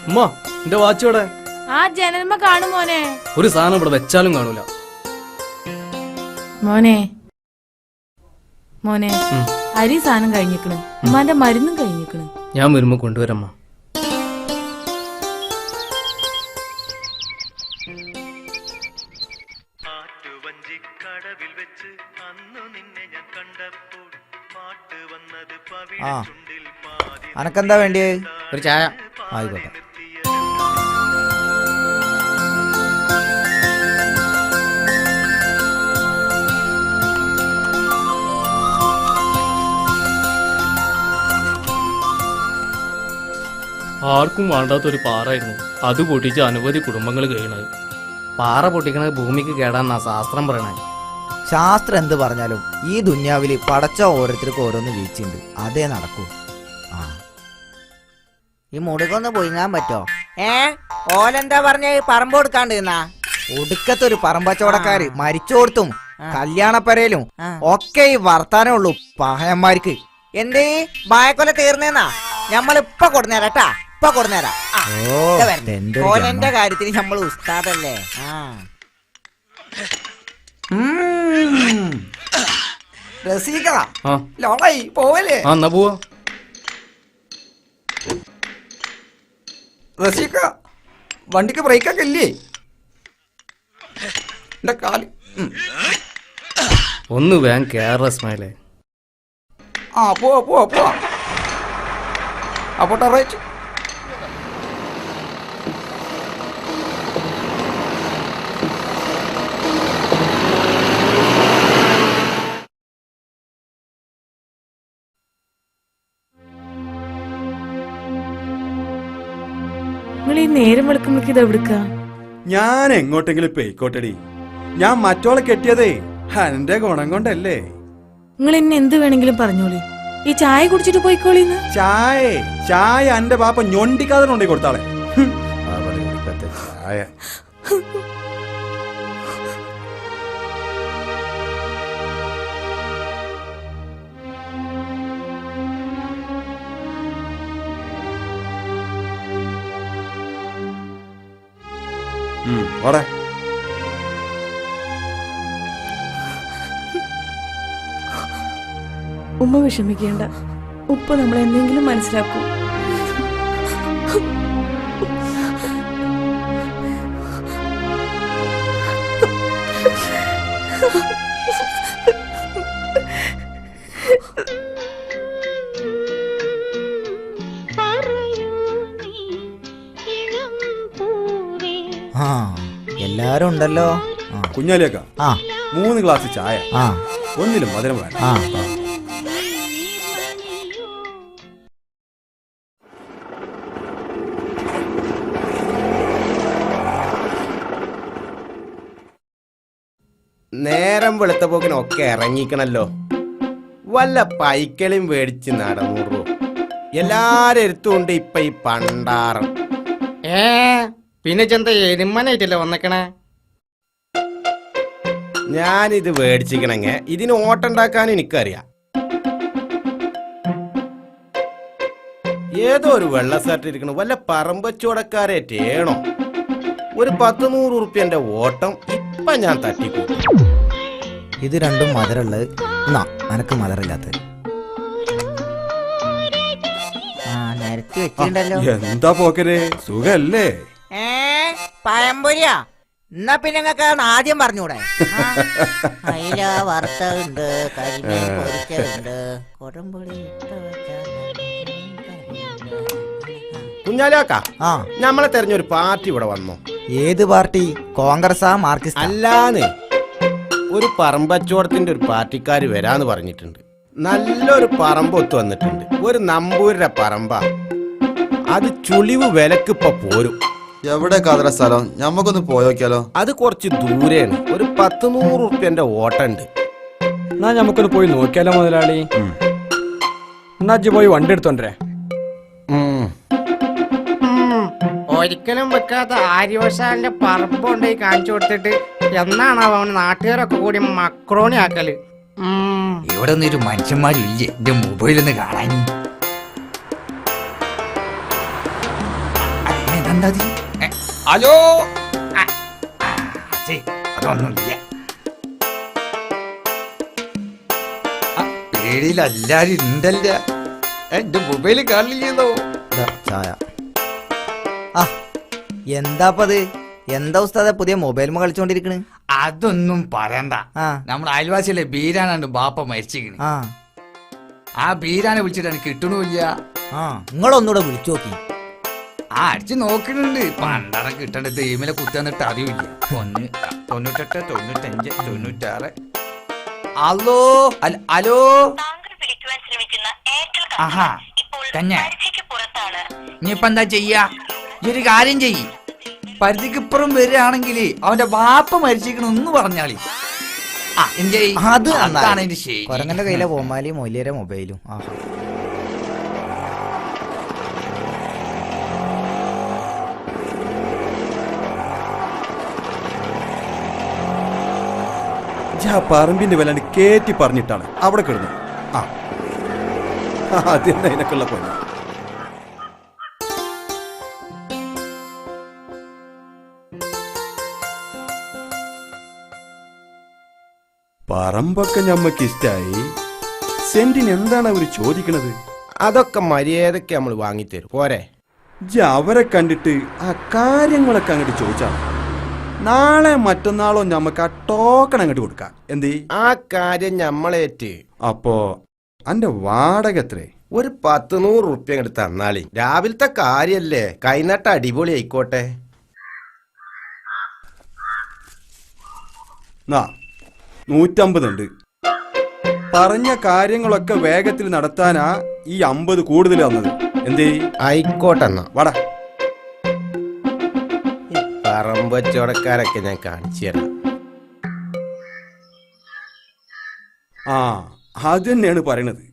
ഉമ്മ എന്റെ വാച്ച് ഇവിടെ. ആ ജനൽമ കാണും മോനെ. ഒരു സാധനം ഇവിടെ വെച്ചാലും കാണൂല. മോനെ മോനെ അരി സാധനം കഴിഞ്ഞിക്കണ്, ഉമ്മാന്റെ മരുന്നും കഴിഞ്ഞിക്കണ്. ഞാൻ വരുമ്പോ കൊണ്ടുവരമ്മ. ആ അനക്കെന്താ വേണ്ടിയേ? ഒരു ചായ. ആയിക്കോട്ടെ. ആർക്കും വേണ്ടാത്തൊരു പാറായിരുന്നു. അത് പൊട്ടിച്ച് അനവധി കുടുംബങ്ങൾ കഴിയണത്. പാറ പൊട്ടിക്കണത് ഭൂമിക്ക് കേടാന്നാ ശാസ്ത്രം പറയണേ. ശാസ്ത്രം എന്ത് പറഞ്ഞാലും ഈ ദുന്യാവില് പടച്ച ഓരോരുത്തർക്കും ഓരോന്ന് വീഴ്ചയുണ്ട്, അതേ നടക്കൂ. ആ ഈ മുടുകൊന്ന് പൊയിങ്ങാൻ പറ്റോ? ഓലെന്താ പറഞ്ഞ പറമ്പ് കൊടുക്കാണ്ടിരുന്നാ? ഒടുക്കത്തൊരു പറമ്പച്ചവടക്കാര് മരിച്ചോടത്തും കല്യാണപ്പരയിലും ഒക്കെ ഈ വർത്താനേ ഉള്ളൂ പഹയന്മാർക്ക്. എന്തേ ബായക്കൊല തീർന്നേന്നാ? ഞമ്മളിപ്പൊ കൊടുന്നേരാട്ടാ, ഇപ്പൊ കൊടുന്നേരാ. ഓലെന്റെ കാര്യത്തിന് നമ്മൾ ഉസ്താദല്ലേ. പോവല്ലേ? എന്നാ പോവാ. റസീക്ക വണ്ടിക്ക് ബ്രേക്കൊക്കെ ഇല്ലേ? എന്റെ കാല് ഒന്ന് വേഗം കേറ സ്മൈലേ. ആ പോവാ പോവാ പോവാ. അപ്പോട്ടെ റൈറ്റ്. നിങ്ങൾ ഈ നേരം വെളുക്കുമ്പോഴേക്ക് ഇത് എവിടുക്ക? ഞാൻ എങ്ങോട്ടെങ്കിലും പോയിക്കോട്ടെടി. ഞാൻ മറ്റോളെ കെട്ടിയതേ എന്റെ ഗുണം കൊണ്ടല്ലേ. നിങ്ങൾ എന്നെ എന്ത് വേണമെങ്കിലും പറഞ്ഞോളി, ഈ ചായ കുടിച്ചിട്ട് പോയിക്കോളിന്ന്. ചായ എന്റെ പാപ്പ ഞൊണ്ടിക്കാതെ കൊണ്ടേ കൊടുത്താളെ. ചായ ഓടെ. ഉമ്മ വിഷമിക്കേണ്ട, ഉപ്പ നമ്മൾ എന്തെങ്കിലും മനസ്സിലാക്കൂ. ആ എല്ലാരും ഉണ്ടല്ലോ. കുഞ്ഞാലിയൊക്കെ 3 ഗ്ലാസ് ചായ, ആ ഒന്നിലും മധുരം വേണം. ആ നേരം വെളുത്തപ്പോക്കിനൊക്കെ ഇറങ്ങിക്കണല്ലോ. വല്ല പൈക്കളിയും മേടിച്ച് നടന്നൂറു. എല്ലാരും എടുത്തുകൊണ്ട് ഇപ്പൊ ഈ പണ്ടാറം. പിന്നെ ചെന്ത എരുമനായിട്ടല്ലേ വന്നേക്കണേ. ഞാനിത് മേടിച്ചിക്കണെങ്ക ഇതിന് ഓട്ടുണ്ടാക്കാൻ എനിക്കറിയാം. ഏതോ ഒരു വെള്ള ഷർട്ട് ഇരിക്കണം, വല്ല പറമ്പച്ചോടക്കാരേറ്റേണോ. ഒരു 10-100 ഉറുപ്പ്യന്റെ ഓട്ടം ഇപ്പൊ ഞാൻ തട്ടിക്കൂട്ടും. ഇത് രണ്ടും മധുരമുള്ളത്, എന്നാ എനക്ക് മധുരമില്ലാത്തത്. നിരത്തി വെച്ചിട്ടുണ്ടല്ലോ. എന്താ പോക്കരെ, സുഖല്ലേ? പഴംപൊരിയാ? എന്നാ പിന്നെ നിങ്ങൾക്ക് ആദ്യം പറഞ്ഞൂടെ? അയില വറുത്തുണ്ട്, കരിമീൻ പൊരിച്ചുണ്ട്, കൊടംപൊടി കുഞ്ഞാലാക്ക, ആ നമ്മളെ തെരഞ്ഞൊരു പാർട്ടി ഇവിടെ വന്നോ? ഏത് പാർട്ടി? കോൺഗ്രസാ മാർക്സിസ്റ്റ്? അല്ലാന്ന്, ഒരു പറമ്പച്ചോടത്തിന്റെ ഒരു പാർട്ടിക്കാര് വരാന്ന് പറഞ്ഞിട്ടുണ്ട്. നല്ലൊരു പറമ്പൊത്ത് വന്നിട്ടുണ്ട്, ഒരു നമ്പൂരിന്റെ പറമ്പ. അത് ചുളിവ് വിലക്കിപ്പൊ പോരും. എവിടെ കാതറ സ്ഥലം? ഞമ്മക്കൊന്ന് പോയോക്കിയാലോ? അത് കുറച്ച് ദൂരെയാണ്, ഒരു 10-100 ഉറുപ്പ്യന്റെ ഓട്ടുണ്ട്. എന്നാ നമുക്കൊന്ന് പോയി നോക്കിയാലോ മുതലാളി. എന്നാ പോയി വണ്ടി എടുത്തോണ്ടേ. ഒരിക്കലും വെക്കാത്ത ആര്യവശാലിന്റെ പറമ്പ് കൊണ്ടുപോയി കാണിച്ചു കൊടുത്തിട്ട് എന്നാണ് അവൻ നാട്ടുകാരൊക്കെ കൂടി മക്രോണി ആക്കല്. ഇവിടെ ഒന്നും ഒരു മനുഷ്യന്മാരില്ലേ എന്റെ മൊബൈലൊന്ന് കാണാൻ? അതെന്താ ഇത്? ഹലോ അതൊന്നുമില്ല. പേടിയിൽ എല്ലാരും ഉണ്ടല്ല. എന്റെ മൊബൈല് കാണില്ലല്ലോ. ദാ ചായ. ആ എന്താപ്പത്? എന്താ ഉസ്താദെ പുതിയ മൊബൈൽ കളിച്ചോണ്ടിരിക്കണ്? അതൊന്നും പറയണ്ട. ആ നമ്മുടെ അയൽവാസിയിലെ ബീരാനാണ് ബാപ്പ മരിച്ചിരിക്കണ്. ആ ആ ബീരാനെ വിളിച്ചിട്ട് എനിക്ക് കിട്ടണില്ല. ആ നിങ്ങളൊന്നുകൂടെ വിളിച്ചു നോക്കി. ആ അടിച്ച് നോക്കുന്നുണ്ട്. പണ്ടാണ് കിട്ടേണ്ടത്. ഇമെയിലെ കുത്തി വന്നിട്ട് അറിയില്ല. 98 95 96. Hello hello. ആഹാ തന്നെ. ഇനിയിപ്പോ എന്താ ചെയ്യാ? ഈ ഒരു കാര്യം ചെയ്യ്. പരിധിക്കിപ്പുറം വരികയാണെങ്കിൽ അവന്റെ വാപ്പ മരിച്ചിരിക്കണെന്ന് പറഞ്ഞാളി. ആ എന്റെ അത് അതാണ് എന്റെ ശരി. കൊരങ്ങന്റെ കയ്യിലെ കോമാലി മൊയ്ലിയരെ മൊബൈലും. ആഹാ പറമ്പിന്റെ വിലാണ്ട് കേറ്റി പറഞ്ഞിട്ടാണ് അവിടെ കിടന്നു. ആ ആദ്യം അതിനൊക്കെയുള്ള പണി. പറമ്പൊക്കെ ഞമ്മക്ക് ഇഷ്ടായി. സെന്റിന് എന്താണ് അവര് ചോദിക്കണത്? അതൊക്കെ മര്യാദക്ക് നമ്മൾ വാങ്ങിത്തരും പോരെ. അവരെ കണ്ടിട്ട് ആ കാര്യങ്ങളൊക്കെ അങ്ങോട്ട് ചോദിച്ചാണ്. നാളെ മറ്റന്നാളോ ഞമ്മക്ക് ആ ടോക്കൺ അങ്ങോട്ട് കൊടുക്കാം. എന്തേ? ആ കാര്യം ഞമ്മളേറ്റ്. അപ്പോ അന്റെ വാടക എത്രേ? ഒരു 100 റുപ്യ അങ്ങോട്ട് തന്നാളി. രാവിലത്തെ കാര്യല്ലേ, കൈനട്ട അടിപൊളി ആയിക്കോട്ടെ. 150 ഉണ്ട്. പറഞ്ഞ കാര്യങ്ങളൊക്കെ വേഗത്തിൽ നടത്താനാ ഈ 50 കൂടുതൽ തന്നത്. എന്തേ? ആയിക്കോട്ടെ എന്നാ വാടാ. പറമ്പ് ചോടക്കാരൊക്കെ ഞാൻ കാണിച്ചു തരാം. ആ അത് തന്നെയാണ് പറയണത്.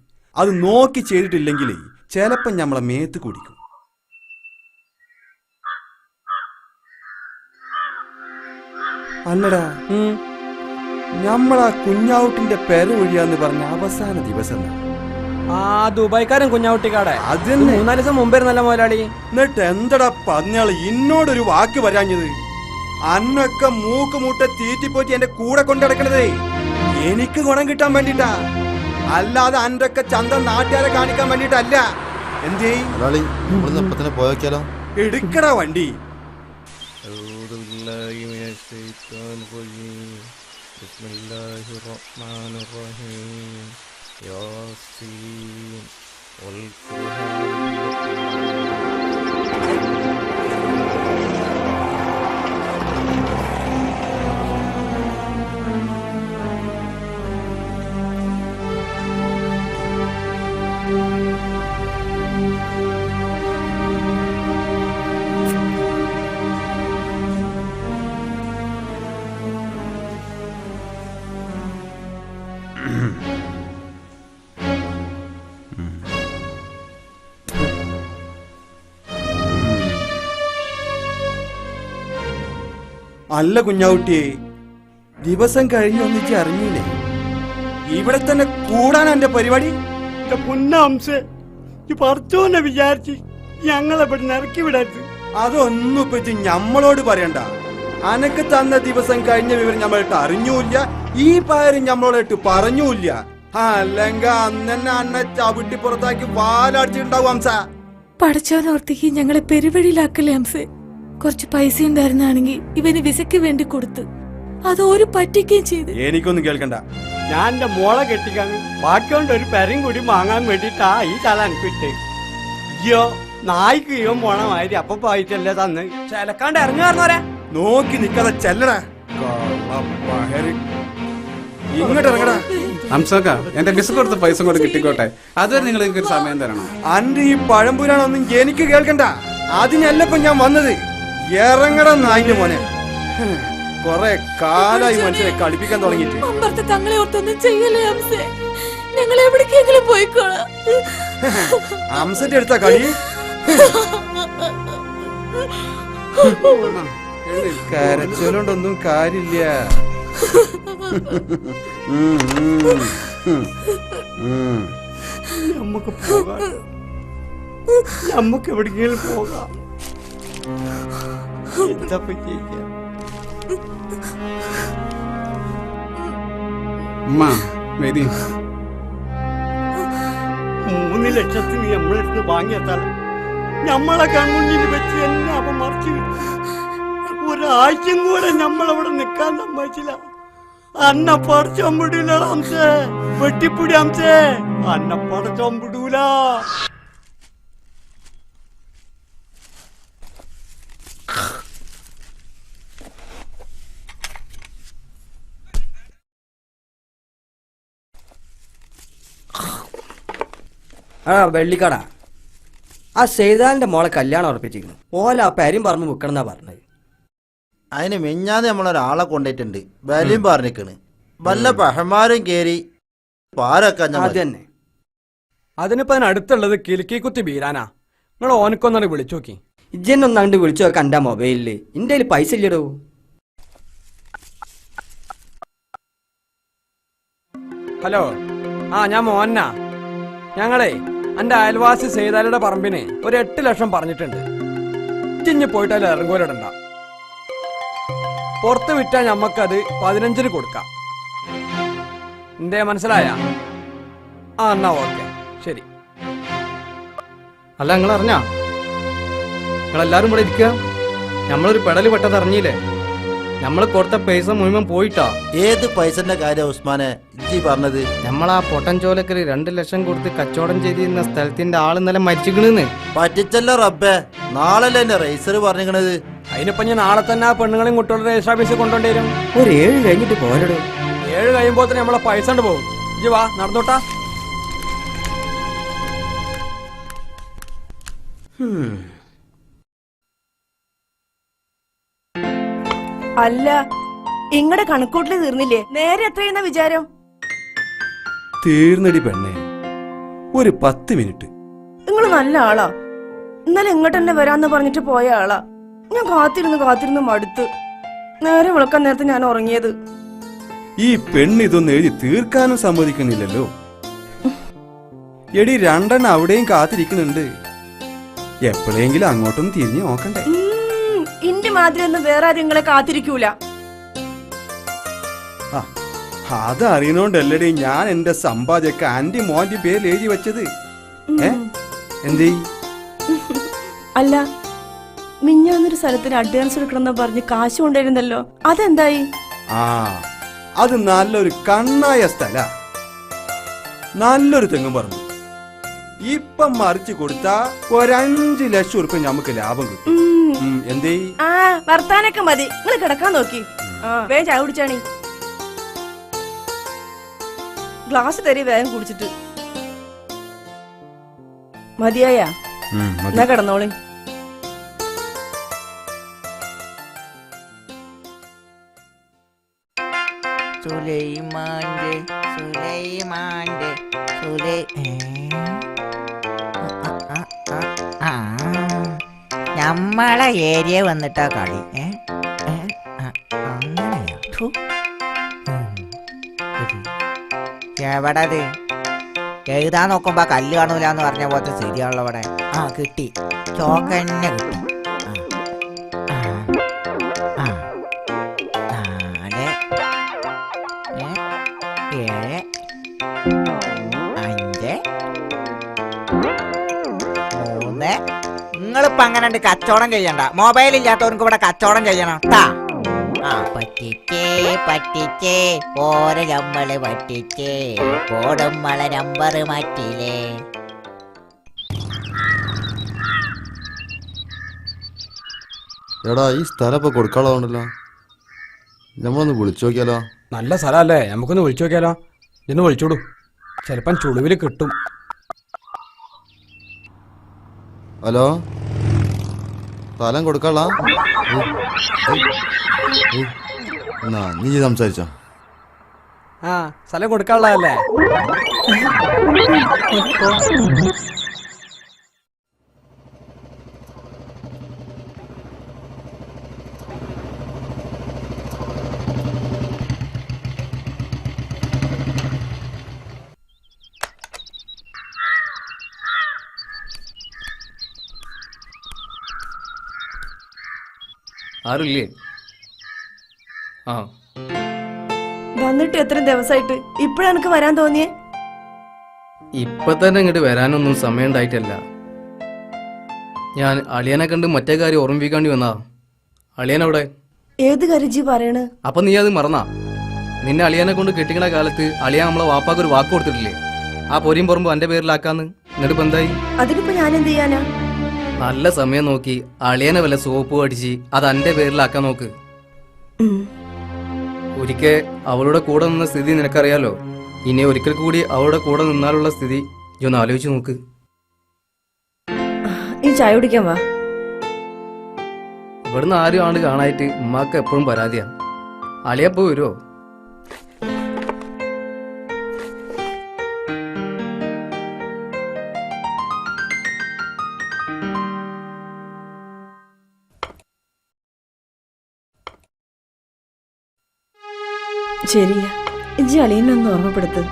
അത് നോക്കി ചെയ്തിട്ടില്ലെങ്കിൽ ചിലപ്പോ ഞമ്മളെ മേത്ത് കുടിക്കും. അല്ലടാ, ഞമ്മളാ കുഞ്ഞാവുട്ടിന്റെ പെര ഒഴിയാന്ന് പറഞ്ഞ അവസാന ദിവസം ആ ദുബായ്ക്കാരൻ കുഞ്ഞാവുട്ടിക്കാടെ അത് തന്നെ 3-4 ദിവസം മുമ്പായിരുന്നല്ല മുതലാളി. എന്നിട്ട് എന്തടാ പറഞ്ഞാള് ഇന്നോടൊരു വാക്ക് വരാഞ്ഞത്? അന്നൊക്കെ മൂക്ക് മൂട്ട തീറ്റിപ്പോറ്റി എന്റെ കൂടെ കൊണ്ടിടക്കണതേ എനിക്ക് ഗുണം കിട്ടാൻ വേണ്ടിട്ടാ, അല്ലാതെ അന്റൊക്കെ ചന്തം നാട്ടുകാരെ കാണിക്കാൻ വേണ്ടിട്ടല്ല. എന്തേ? ഇവിടുന്ന് എപ്പത്തിന് പോയോക്കിയാലോ? എടുക്കടാ വണ്ടി. അല്ല കുഞ്ഞാവുട്ടിയെ, ദിവസം കഴിഞ്ഞൊന്നിച്ച് അറിഞ്ഞില്ലേ? ഇവിടെ തന്നെ കൂടാൻ എന്റെ പരിപാടി. പറച്ചോന്നെ വിചാരിച്ച് ഞങ്ങളെ ഇറക്കി വിടരുത്. അതൊന്നും പറ്റി ഞമ്മളോട് പറയണ്ട. അനക്ക് തന്ന ദിവസം കഴിഞ്ഞ വിവരം ഞമ്മളിട്ട് അറിഞ്ഞൂല്ല, ഈ പയരും ഞമ്മളോട്ട് പറഞ്ഞൂല്ല. അല്ലെങ്കിൽ അന്നെ അന്നെ ചവിട്ടി പുറത്താക്കി വാലടിച്ചിട്ടുണ്ടാവും ഹംസ. പടച്ചോനോർത്തേക്ക് ഞങ്ങളെ പെരുവഴിയിലാക്കല്ലേ ഹംസേ. കുറച്ച് പൈസ ഉണ്ടായിരുന്നാണെങ്കിൽ ഇവന് വിസയ്ക്ക് വേണ്ടി കൊടുത്ത് അത് ഒരു പറ്റിക്കുകയും ചെയ്ത്. എനിക്കൊന്നും കേൾക്കണ്ട. ഞാൻ എന്റെ മോളെ കെട്ടിക്കാൻ ബാക്കിയോണ്ട് ഒരു പെരയും കൂടി വാങ്ങാൻ വേണ്ടിട്ടാ ഈ തല അനക്കിട്ട്. അയ്യോ നായ്ക്ക് ഇവൻ പോണ മാതിരി അപ്പൊ പോയിട്ടല്ലേ തന്ന് ചിലക്കാണ്ട് ഇറങ്ങാറുന്നോരെ. നോക്കി നിക്കാതെ ചെല്ലടാ. ഇങ്ങോട്ട് ഇറങ്ങടാ. ഹംസക്ക എന്റെ ബിസ് കൊടുത്ത പൈസ കൊണ്ട് കിട്ടിക്കോട്ടെ, അതുവരെ നിങ്ങൾ എനിക്കൊരു സമയം തരണം. അന്റെ ഈ പഴംപുരാണൊന്നും എനിക്ക് കേൾക്കണ്ട. അതിനല്ലപ്പോ ഞാൻ വന്നത്. ഇറങ്ങടാ നായിന്റെ മോനെ. കൊറേ കാലായി മനുഷ്യനെ കളിപ്പിക്കാൻ തുടങ്ങിയിട്ട്. തങ്ങളെ ഓർത്തൊന്നും ചെയ്യല്ലേ ഹംസേ, ഞങ്ങൾ എവിടേക്കെങ്കിലും പോയിക്കോളാം. ഹംസന്റെ അടുത്ത കളി. കരച്ചോണ്ടൊന്നും കാര്യമില്ല. നമുക്ക് പോകാം, നമുക്ക് എവിടെയെങ്കിലും പോകാം. എന്താ ചെയ്യാ? ഉമ്മ വേദി 3 ലക്ഷത്തിന് നമ്മളെടുത്ത് വാങ്ങിയെത്താൽ നമ്മളെ കൺമുന്നിൽ വെച്ച് എന്നെ അവൻ മറിച്ചു ഒരാഴ്ചയും കൂടെ നമ്മളവിടെ നിൽക്കാൻ സമ്മതിച്ചില്ല. അന്ന പടച്ചോൻ വിടൂല ഹംസേ, വെട്ടിപ്പിടി ഹംസേ, അന്ന പടച്ചോൻ വിടൂല. ആ വെള്ളിക്കട ആ സെയ്താലിന്റെ മോളെ കല്യാണം ഉറപ്പിച്ചിരിക്കുന്നു. ഓല ആ പേരും പറമ്പ് മുക്കണെന്നാ പറഞ്ഞത്. അതിന് മിഞ്ഞാന്ന് നമ്മളൊരാളെ കൊണ്ടിട്ടുണ്ട്, ബലിയും പറഞ്ഞിക്കണ്. വല്ല ബഹമാരും കേറി പാരൊക്കെ അത് തന്നെ. അതിനിപ്പോ അതിനടുത്തുള്ളത് കിലുക്കിക്കുത്തി ബീരാനാ. നിങ്ങൾ ഓനക്കൊന്നാണ് വിളിച്ചു നോക്കി. ഇജ്ജെന്നൊന്നാണ്ട് വിളിച്ചു നോക്കാം എൻ്റെ മൊബൈലില്. എൻ്റെ കയ്യിൽ പൈസ ഇല്ലടോ. ഹലോ, ആ ഞാൻ മോഹന്നാ. ഞങ്ങളെ എൻ്റെ അയൽവാസി സെയ്താലിയുടെ പറമ്പിന് ഒരു 8 ലക്ഷം പറഞ്ഞിട്ടുണ്ട്. ഇജ്ജിഞ്ഞ് പോയിട്ട് അതിൽ ഇറങ്ങോലിടണ്ട. പുറത്ത് വിറ്റാൽ ഞമ്മക്കത് 15-ന് കൊടുക്കാം. എന്തേ മനസ്സിലായ? ആ എന്നാ ഓക്കെ, ശരി. അല്ല, നിങ്ങൾ അറിഞ്ഞാ? നിങ്ങളെല്ലാരും ഇവിടെ ഇരിക്കുക. നമ്മളൊരു പെടല് പെട്ടത് അറിഞ്ഞില്ലേ? നമ്മൾ കൊടുത്ത പൈസ മുഴുവൻ പോയിട്ടാ. ഏത് പൈസന്റെ കാര്യം ഉസ്മാനെ ഇജ്ജി പറഞ്ഞത്? നമ്മളാ പൊട്ടൻചോലക്കര് 2 ലക്ഷം കൊടുത്ത് കച്ചവടം ചെയ്തിരുന്ന സ്ഥലത്തിന്റെ ആള് ഇന്നലെ മരിച്ചിക്കണെന്ന്. പറ്റിച്ചല്ലോ റബ്ബേ, നാളല്ലേ എന്റെ റേസർ പറഞ്ഞിക്കണത്. അതിനിപ്പോ ഞാൻ നാളെ തന്നെ ആ പെണ്ണുങ്ങളെയും കുട്ടികളുടെ രജിസ്റ്റർ ഓഫീസിൽ കൊണ്ടുവരും. ഒരു 7 കഴിഞ്ഞിട്ട് പോരടോ. 7 കഴിയുമ്പോ തന്നെ നമ്മളെ പൈസ കൊണ്ട് പോകും. ഇജ്ജ് വാ, നടന്നോട്ടാ. അല്ല, ഇങ്ങടെ കണക്കൂട്ടില് തീർന്നില്ലേ? നേരെ എത്രയെന്ന വിചാരം? തീർന്നടി പെണ്ണേ, ഒരു 10 മിനിറ്റ്. നിങ്ങള് നല്ല ആളാ. ഇന്നലെ ഇങ്ങോട്ട് തന്നെ വരാന്ന് പറഞ്ഞിട്ട് പോയ ആളാ. ഞാൻ കാത്തിരുന്ന് മടുത്ത്. നേരെ വിളക്കാൻ നേരത്തെ ഞാൻ ഉറങ്ങിയത്. ഈ പെണ്ണ് ഇതൊന്നും എഴുതി തീർക്കാനും സമ്മതിക്കുന്നില്ലല്ലോ. എടി 2 അവിടെയും കാത്തിരിക്കുന്നുണ്ട്. എപ്പോഴെങ്കിലും അങ്ങോട്ടൊന്നും തിരിഞ്ഞു നോക്കണ്ടേ? ഇന്റെ മാതിരി ഒന്നും വേറെ ആരും നിങ്ങളെ കാത്തിരിക്കൂല. അതറിയണോണ്ടല്ലടി ഞാൻ എന്റെ സമ്പാദ്യൊക്കെ ആന്റി മോന്റെ പേരിൽ എഴുതി വെച്ചത്. എന്തേ? അല്ല, മിഞ്ഞാന്നൊരു സ്ഥലത്തിന് അഡ്വാൻസ് എടുക്കണമെന്ന് പറഞ്ഞ് കാശ് കൊണ്ടുവരുന്നല്ലോ, അതെന്തായി? അത് നല്ലൊരു കണ്ണായ സ്ഥല, നല്ലൊരു തെങ്ങും പറഞ്ഞു. ഇപ്പം മറിച്ച് കൊടുത്താ ഒരു 5 ലക്ഷം ഉറുപ്പിക നമുക്ക് ലാഭം കിട്ടും. എന്തേ? വർത്താനൊക്കെ മതി, നിങ്ങൾ കിടക്കാൻ നോക്കി. വേഗം ചായ കുടിച്ചാണി. ഗ്ലാസ് തരി വേഗം കുടിച്ചിട്ട്. മതിയായ എന്നാ കിടന്നോളി. നമ്മളെ ഏരിയ വന്നിട്ടാ കളി. എവിടത് എഴുതാൻ നോക്കുമ്പോ കല്ല് കാണൂല എന്ന് പറഞ്ഞ പോലത്തെ ശരിയാണല്ലോ ഇവിടെ. കിട്ടി, ചോക്കന്നെ കിട്ടി. 4 7 5 3. നിങ്ങളിപ്പോ അങ്ങനെ കച്ചവടം ചെയ്യണ്ട. മൊബൈൽ ഇല്ലാത്തവർക്ക് ഇവിടെ കച്ചവടം ചെയ്യണം. പറ്റിച്ചേ പോരെ നമ്മള് പറ്റിച്ചേ കോടും മള നമ്പർ മാറ്റിയില്ലേ. എടാ, ഈ സ്ഥലം ഇപ്പൊ കൊടുക്കാനുള്ളതുണ്ടല്ലോ, നമ്മളൊന്ന് വിളിച്ചു നോക്കിയാലോ? നല്ല സ്ഥലല്ലേ, നമുക്കൊന്ന് വിളിച്ചു നോക്കിയാലോ? ഇന്ന് വിളിച്ചോടൂ, ചിലപ്പം ചുളിവില് കിട്ടും. ഹലോ, സ്ഥലം കൊടുക്കാളാ? നീ സംസാരിച്ചോ? സ്ഥലം കൊടുക്കാനുള്ളതല്ലേ? ആരുമില്ലേ? ആ വന്നിട്ട് എത്ര ദിവസമായിട്ട് ഇപ്പഴാ എനിക്ക് വരാൻ തോന്നിയേ? ഇപ്പൊ തന്നെ ഇങ്ങോട്ട് വരാനൊന്നും സമയം ഉണ്ടായിട്ടല്ല. ഞാൻ അളിയനെ കണ്ട് മറ്റേ കാര്യം ഓർമ്മിപ്പിക്കാണ്ടി വന്നാ. അളിയനവിടെ? ഏത് കാര്യം ജി പറയണ്? അപ്പൊ നീ അത് മറന്നാ? നിന്നെ അളിയനെ കൊണ്ട് കെട്ടിക്കണ കാലത്ത് അളിയാൻ നമ്മളെ വാപ്പാക്ക് ഒരു വാക്ക് കൊടുത്തിട്ടില്ലേ? ആ പൊരിയും പുറമ്പ് എന്റെ പേരിലാക്കാന്ന്. എന്നിട്ട് ഇപ്പൊ എന്തായി? അതിനിപ്പോ ഞാൻ എന്ത് ചെയ്യാനാ? നല്ല സമയം നോക്കി അളിയനെ വല്ല സോപ്പ് അടിച്ച് അത് എന്റെ പേരിലാക്കാൻ നോക്ക്. ഒരിക്കൽ അവളുടെ കൂടെ നിന്ന സ്ഥിതി നിനക്കറിയാലോ. ഇനി ഒരിക്കൽ കൂടി അവളുടെ കൂടെ നിന്നാലുള്ള സ്ഥിതി ഒന്ന് ആലോചിച്ച് നോക്ക്. ഈ ചായ കുടിക്കാൻ വാ. ഇവിടുന്ന് ആരും ആണ്ട് കാണായിട്ട് ഉമ്മാക്ക് എപ്പോഴും പരാതിയാ. അളിയപ്പോ വരുമോ? ശരിയാ, ഇജ്ജി അളിയനൊന്ന് ഓർമ്മപ്പെടുത്ത്.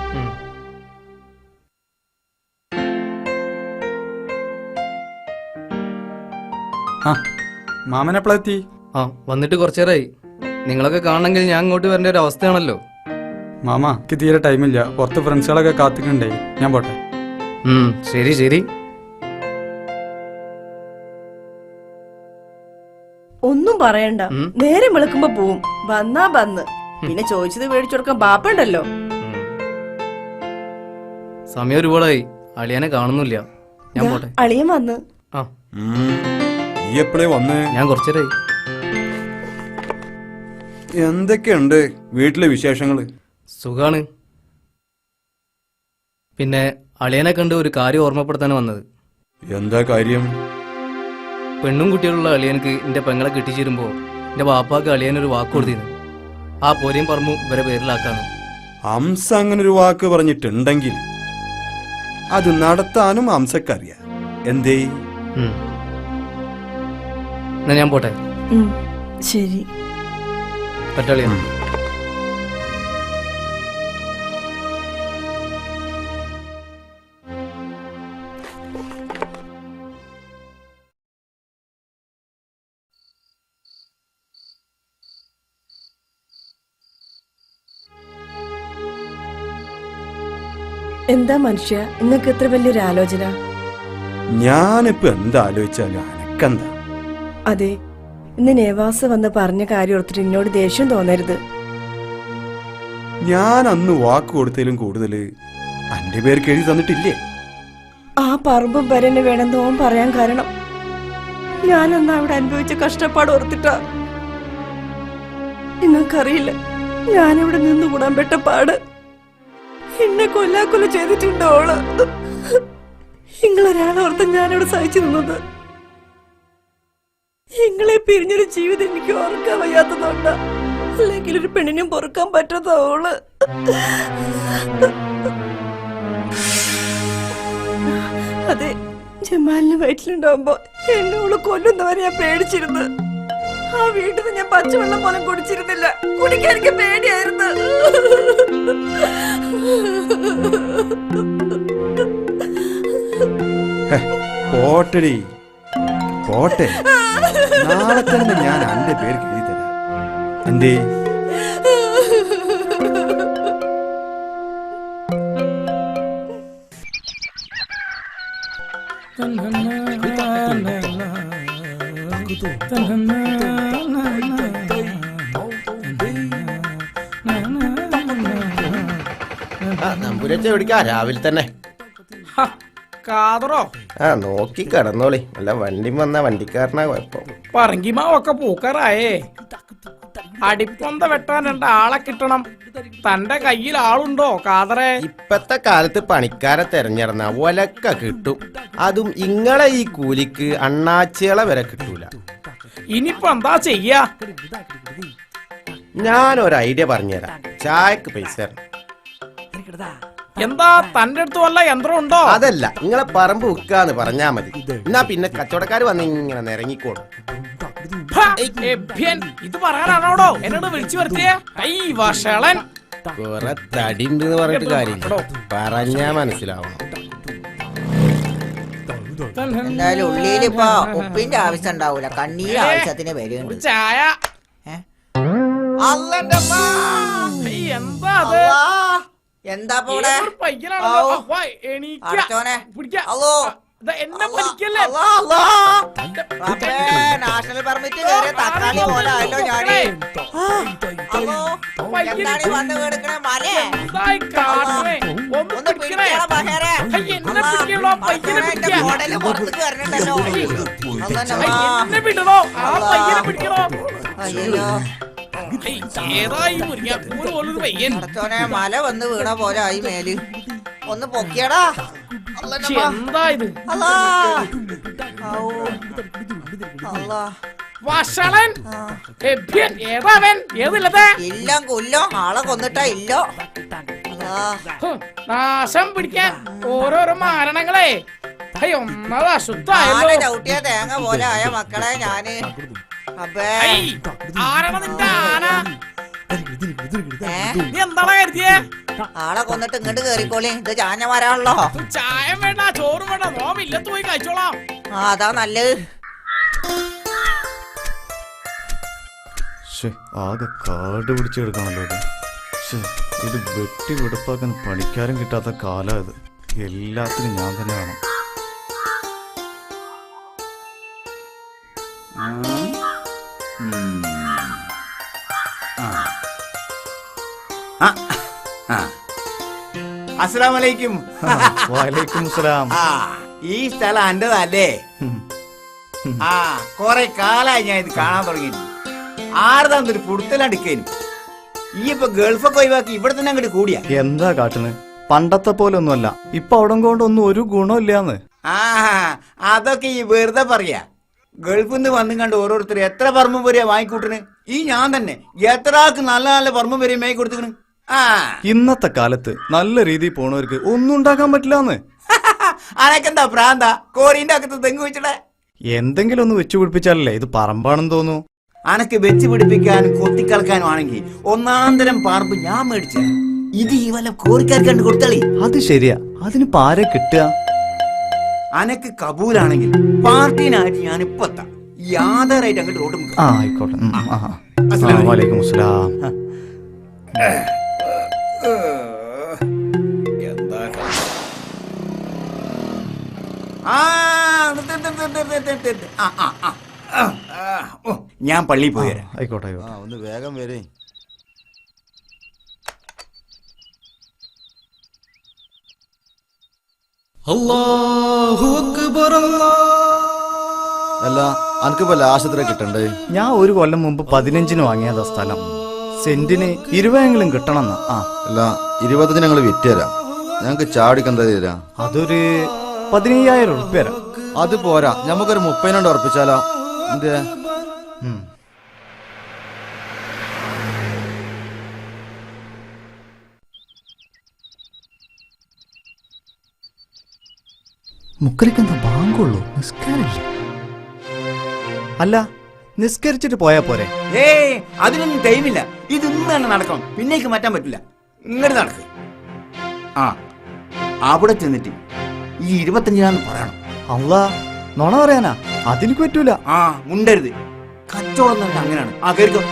മാമനെപ്പോഴെത്തി? ആ വന്നിട്ട് കുറച്ചേരായി. നിങ്ങളൊക്കെ കാണണമെങ്കിൽ ഞാൻ ഇങ്ങോട്ട് വരേണ്ട ഒരു അവസ്ഥയാണല്ലോ. മാമ എനിക്ക് തീരെ ടൈമില്ല, പുറത്ത് ഫ്രണ്ട്സുകളൊക്കെ കാത്തിക്കണ്ടേ, ഞാൻ പോട്ടെ. ശരി ശരി. ഒന്നും പറയണ്ട, നേരെ വിളിക്കുമ്പോ പോവും. വന്നാ വന്ന്, പിന്നെ ചോദിച്ചത് മേടിച്ചു കൊടുക്കാൻ ബാപ്പുണ്ടല്ലോ. സമയം ഒരുപാടായി, അളിയനെ കാണുന്നില്ല. ഞാൻ പോട്ടെ. അളിയൻ വന്ന്. ആ എപ്പോഴേ വന്ന്? ഞാൻ കുറച്ചേരായി. എന്തൊക്കെയുണ്ട് വീട്ടിലെ വിശേഷങ്ങള്? സുഖാണ്. പിന്നെ അളിയനെ കണ്ട് ഒരു കാര്യം ഓർമ്മപ്പെടുത്താൻ വന്നത്. എന്താ കാര്യം? പെണ്ണും കുട്ടികളുള്ള അളിയനക്ക് എന്റെ പെങ്ങളെ കെട്ടിച്ചേരുമ്പോ എന്റെ വാപ്പാക്ക് അളിയനൊരു വാക്ക് കൊടുത്തിരുന്നു. ആ പോരെയും പറമ്പും ഇവരെ പേരിലാക്കാണ്. ഹംസ അങ്ങനെ ഒരു വാക്ക് പറഞ്ഞിട്ടുണ്ടെങ്കിൽ അത് നടത്താനും ഹംസക്കറിയാം. എന്തേ? എന്നാ ഞാൻ പോട്ടെ. ശരി. പറ്റാളിയാ. എന്താ മനുഷ്യ നിങ്ങൾക്ക് എത്ര വലിയൊരു ആലോചന? ഞാനിപ്പോ എന്താ ആലോചിച്ചാലും അനക്കെന്താ? അതെ, ഇന്ന് നേവാസ് വന്ന് പറഞ്ഞ കാര്യം ഓർത്തിട്ട് എന്നോട് ദേഷ്യം തോന്നരുത്. ഞാൻ അന്ന് വാക്ക് കൊടുത്തതിലും കൂടുതല് അന്റെ പേർക്ക് എഴുതി തന്നിട്ടില്ലേ? ആ പറമ്പും വരനെ വേണമെന്ന് ഓൻ പറയാൻ കാരണം ഞാനന്ന് അവിടെ അനുഭവിച്ച കഷ്ടപ്പാട് ഓർത്തിട്ടാ. നിങ്ങൾക്കറിയില്ല ഞാനിവിടെ നിന്ന് കൂടാൻ പെട്ട പാട്. എന്നെ കൊല്ലാക്കൊല്ല ചെയ്തിട്ടുണ്ടോ ഓള്? നിങ്ങളൊരാളോർത്ത് ഞാനിവിടെ സഹിച്ചു നിന്നത്. നിങ്ങളെ പിരിഞ്ഞൊരു ജീവിതം എനിക്ക് ഓർക്കാൻ വയ്യാത്തതുകൊണ്ടാ, അല്ലെങ്കിൽ ഒരു പെണ്ണിനും പൊറുക്കാൻ പറ്റാത്ത ഓള്. അതെ, ജമാലിന് വയറ്റിലുണ്ടാവുമ്പോ എന്നോള് കൊല്ലുന്നവരെ ഞാൻ പേടിച്ചിരുന്നു. ആ വീട്ടിൽ നിന്ന് ഞാൻ പച്ചവെള്ളം പോലും കുടിച്ചിരുന്നില്ല. കുടിക്കാൻ എനിക്ക് പേടിയായിരുന്നു. പോട്ടടി പോട്ടെ, നാളെ തന്നെ ഞാൻ അന്റെ പേർക്ക് എഴുതി തരാം. എന്തേ? നമ്പൂരച്ച എവിടിക്കാ രാവിലെ തന്നെ? കാതറോ? നോക്കി കിടന്നോളി, അല്ല വണ്ടി വന്ന വണ്ടിക്കാരനാ കുഴപ്പം. പറങ്കിമാവൊക്കെ പൂക്കാറായേ. അടിപ്പൊന്ത വെട്ടാൻ ആളെ കിട്ടണം. തന്റെ കയ്യിൽ ആളുണ്ടോ കാതറേ? ഇപ്പത്തെ കാലത്ത് പണിക്കാരെ തെരഞ്ഞെടുന്ന ഒലക്ക കിട്ടും. അതും ഇങ്ങളെ ഈ കൂലിക്ക് അണ്ണാച്ചികളെ വരെ കിട്ടൂല. ഇനിയിപ്പോ എന്താ ചെയ്യാ? ഞാനൊരു ഐഡിയ പറഞ്ഞുതരാം. ചായക്ക് പൈസ എന്താ തന്റെ അടുത്ത് വല്ല യന്ത്രം ഉണ്ടോ? അതല്ല, നിങ്ങളെ പറമ്പ് വിൽക്കാന്ന് പറഞ്ഞാ മതി. എന്നാ പിന്നെ കച്ചവടക്കാർ വന്ന് ഇങ്ങനെ നിരങ്ങിക്കോളും. ഇത് പറയാനാണോടോ എന്നോട് വിളിച്ചു വരുത്തിയേ? വഷളൻ. കൊറേ തടിണ്ട് പറഞ്ഞിട്ട് കാര്യമില്ല, പറഞ്ഞാ മനസ്സിലാവണം. എന്തായാലും ഉള്ളിയിലിപ്പോ ഉപ്പിന്റെ ആവശ്യം ഉണ്ടാവൂല, കണ്ണീര് ആവശ്യത്തിന് വരുന്നുണ്ട്. ചായ. എന്താ ഇവിടെ? നാഷണൽ പെർമിറ്റ് കയറിയ തക്കാളി പോലെ ആയല്ലോ ഞാന്. എന്താണ് ഈ വന്ന് കിടക്കണേ മലേ? ഒന്ന് പിടിക്കണ ബഹേറെ. എന്റെ മോഡല് പുറത്തേക്ക് വരണുണ്ടല്ലോ. അയ്യോ മല വന്ന് വീണ പോലെ ആയി മേല്. ഒന്ന് പൊക്കിയടാ. എന്താ ഇത്? ഇല്ലോ കൊല്ലോ ആളെ കൊന്നിട്ടാ ഇല്ലോ. നാശം പിടിക്കാൻ ഓരോരോ മാരണങ്ങളെ. ആന ചവിട്ടിയ തേങ്ങ പോലെ ആയ മക്കളെ ഞാന്. അപ്പേ ആളെ കൊന്നിട്ട് ഇങ്ങോട്ട് കേറിക്കോളി. ഇത് ചാഞ്ഞ മരാണല്ലോ. ചായം വേണ്ട, ചോറ് വേണ്ട, നോമില്ലത്ത് പോയി കഴിച്ചോളാം. അതാ നല്ലത്. ആകെ കാട് പിടിച്ച് കിടക്കണല്ലോ ഇത്. ഇത് വെട്ടി വെടുപ്പാക്കാൻ പണിക്കാരും കിട്ടാത്ത കാലം ഇത്. എല്ലാത്തിനും ഞാൻ തന്നെ വേണം. അസ്സലാമലൈക്കും. വലൈക്കും സലാം. ഈ സ്ഥലം എന്റേതല്ലേ? കൊറേ കാലായി ഞാൻ ഇത് കാണാൻ തുടങ്ങിയിട്ട്. ആർതാന്നൊരു പുടുത്തലടുക്കേനും. ഈ ഇപ്പൊ ഗൾഫൊക്കെ ഒഴിവാക്കി ഇവിടെ തന്നെ അങ്ങോട്ട് കൂടിയാ. എന്താ കാട്ടുന്നത്? പണ്ടത്തെ പോലെ ഒന്നുമല്ല. ഇപ്പൊ അവിടെ കൊണ്ടൊന്നും ഒരു ഗുണമില്ലാന്ന്. അതൊക്കെ ഈ വെറുതെ പറയാ. ഗൾഫിൽ നിന്ന് വന്നും കണ്ട് ഓരോരുത്തർ എത്ര പറമ്പ് വരെയാ വാങ്ങിക്കൂട്ടണ്. ഈ ഞാൻ തന്നെ എത്ര ആൾക്ക് നല്ല നല്ല പറമ്പ് വരെ വാങ്ങി കൊടുത്തിക്കണ്. ഇന്നത്തെ കാലത്ത് നല്ല രീതിയിൽ പോണവർക്ക് ഒന്നും ഉണ്ടാക്കാൻ പറ്റില്ലാന്ന്. അനക്കെന്താ പ്രാന്ത? കോരീന്റെ അകത്ത് തെങ്ങ് വെച്ചിടെ എന്തെങ്കിലും ഒന്ന് വെച്ചു പിടിപ്പിച്ചാലല്ലേ ഇത് പറമ്പാണെന്ന് തോന്നുന്നു. അനക്ക് വെച്ച് പിടിപ്പിക്കാനും കൊത്തിക്കളക്കാനും ആണെങ്കിൽ ഒന്നാന്തരം പറമ്പ് ഞാൻ മേടിച്ച. ഇത് ഈ വല്ല കോറിക്കാർക്ക് കണ്ട് കൊടുത്താളി. അത് ശരിയാ. അതിന് പാരെ കിട്ടുക. അനക്ക് കബൂലാണെങ്കിൽ പാർട്ടീനായിട്ട് ഞാൻ ഇപ്പൊ എത്താം. ഈ ആധാറായിട്ട് അങ്ങോട്ട് റോഡ്. ആയിക്കോട്ടെ. വലൈക്കും അസ്സലാം. ഞാൻ പള്ളിയിൽ പോയി വരാം. ആയിക്കോട്ടെ. ഒന്ന് വേഗം വരേ. അല്ല അനക്കിപ്പോ ലാശത്ര കിട്ടണ്ടേ? ഞാൻ ഒരു കൊല്ലം മുമ്പ് 15 വാങ്ങിയതാ സ്ഥലം. സെന്റിന് 20 കിട്ടണം. അല്ല 20 ഞങ്ങൾ വിറ്റുതരാം. ഞങ്ങക്ക് ചാടിക്കെന്താ തരാ? അതൊരു 15,000 ഉറുപ്പ്യ. അത് പോരാ, നമുക്കൊരു 30 ഉറപ്പിച്ചാലോ? എന്തേ? മുക്കറിക്കെന്താ ബാങ്കുള്ളൂ? നിസ്കാരമില്ല. അല്ല നിസ്കരിച്ചിട്ട് പോയാ പോരെ? അതിനൊന്നും ടൈമില്ല. ഇതൊന്നും തന്നെ നടക്കണം. പിന്നേക്ക് മാറ്റാൻ പറ്റില്ല. ഇങ്ങോട്ട് നടക്ക്. അവിടെ ചെന്നിട്ട് ഈ 25 പറയണം. അല്ലാ നോണ പറയാനാ? അതെനിക്ക് പറ്റൂല. മുണ്ടരുത്. കച്ചവടം തന്നെ അങ്ങനെയാണ്. കേറിക്കോ.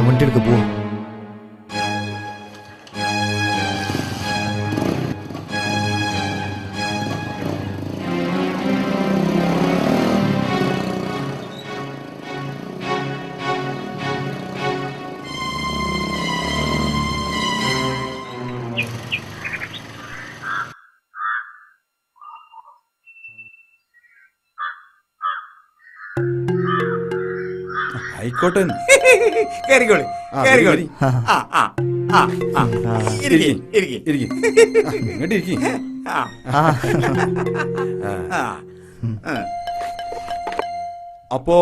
വണ്ടി എടുക്ക പോ. ആയിക്കോട്ടെ. കേറിക്കോളി, കേറിക്കോളി. അപ്പോ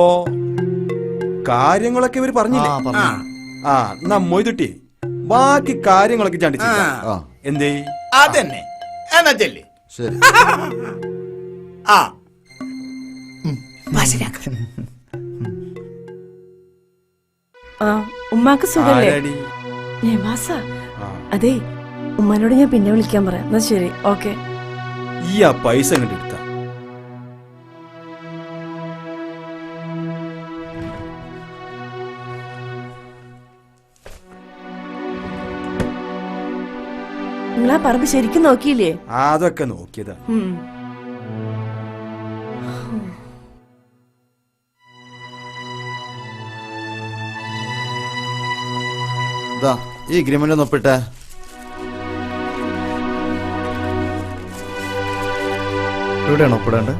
കാര്യങ്ങളൊക്കെ ഇവര് പറഞ്ഞില്ലേ? എന്നാ മൊയ്തുട്ടി ബാക്കി കാര്യങ്ങളൊക്കെ ചാണ്ടിച്ച എന്തേ? അതന്നെ എന്നാ ചെല്ലി. ശരി. ഉമ്മാക്ക് സുഖല്ലേ? അതെ ഉമ്മാനോട് ഞാൻ പിന്നെ വിളിക്കാൻ പറയാം. എന്നാ ശരി, ഓക്കെ. ഈ ആ പൈസ അങ്ങോട്ട് എടുത്ത നിങ്ങളാ പറമ്പ് ശരിക്കും നോക്കിയില്ലേ? അതൊക്കെ നോക്കിയതാ. ഈ അഗ്രിമെന്റ് ഒന്ന് ഒപ്പിട്ടെ. എവിടെയാണ് ഒപ്പിടേണ്ടത്?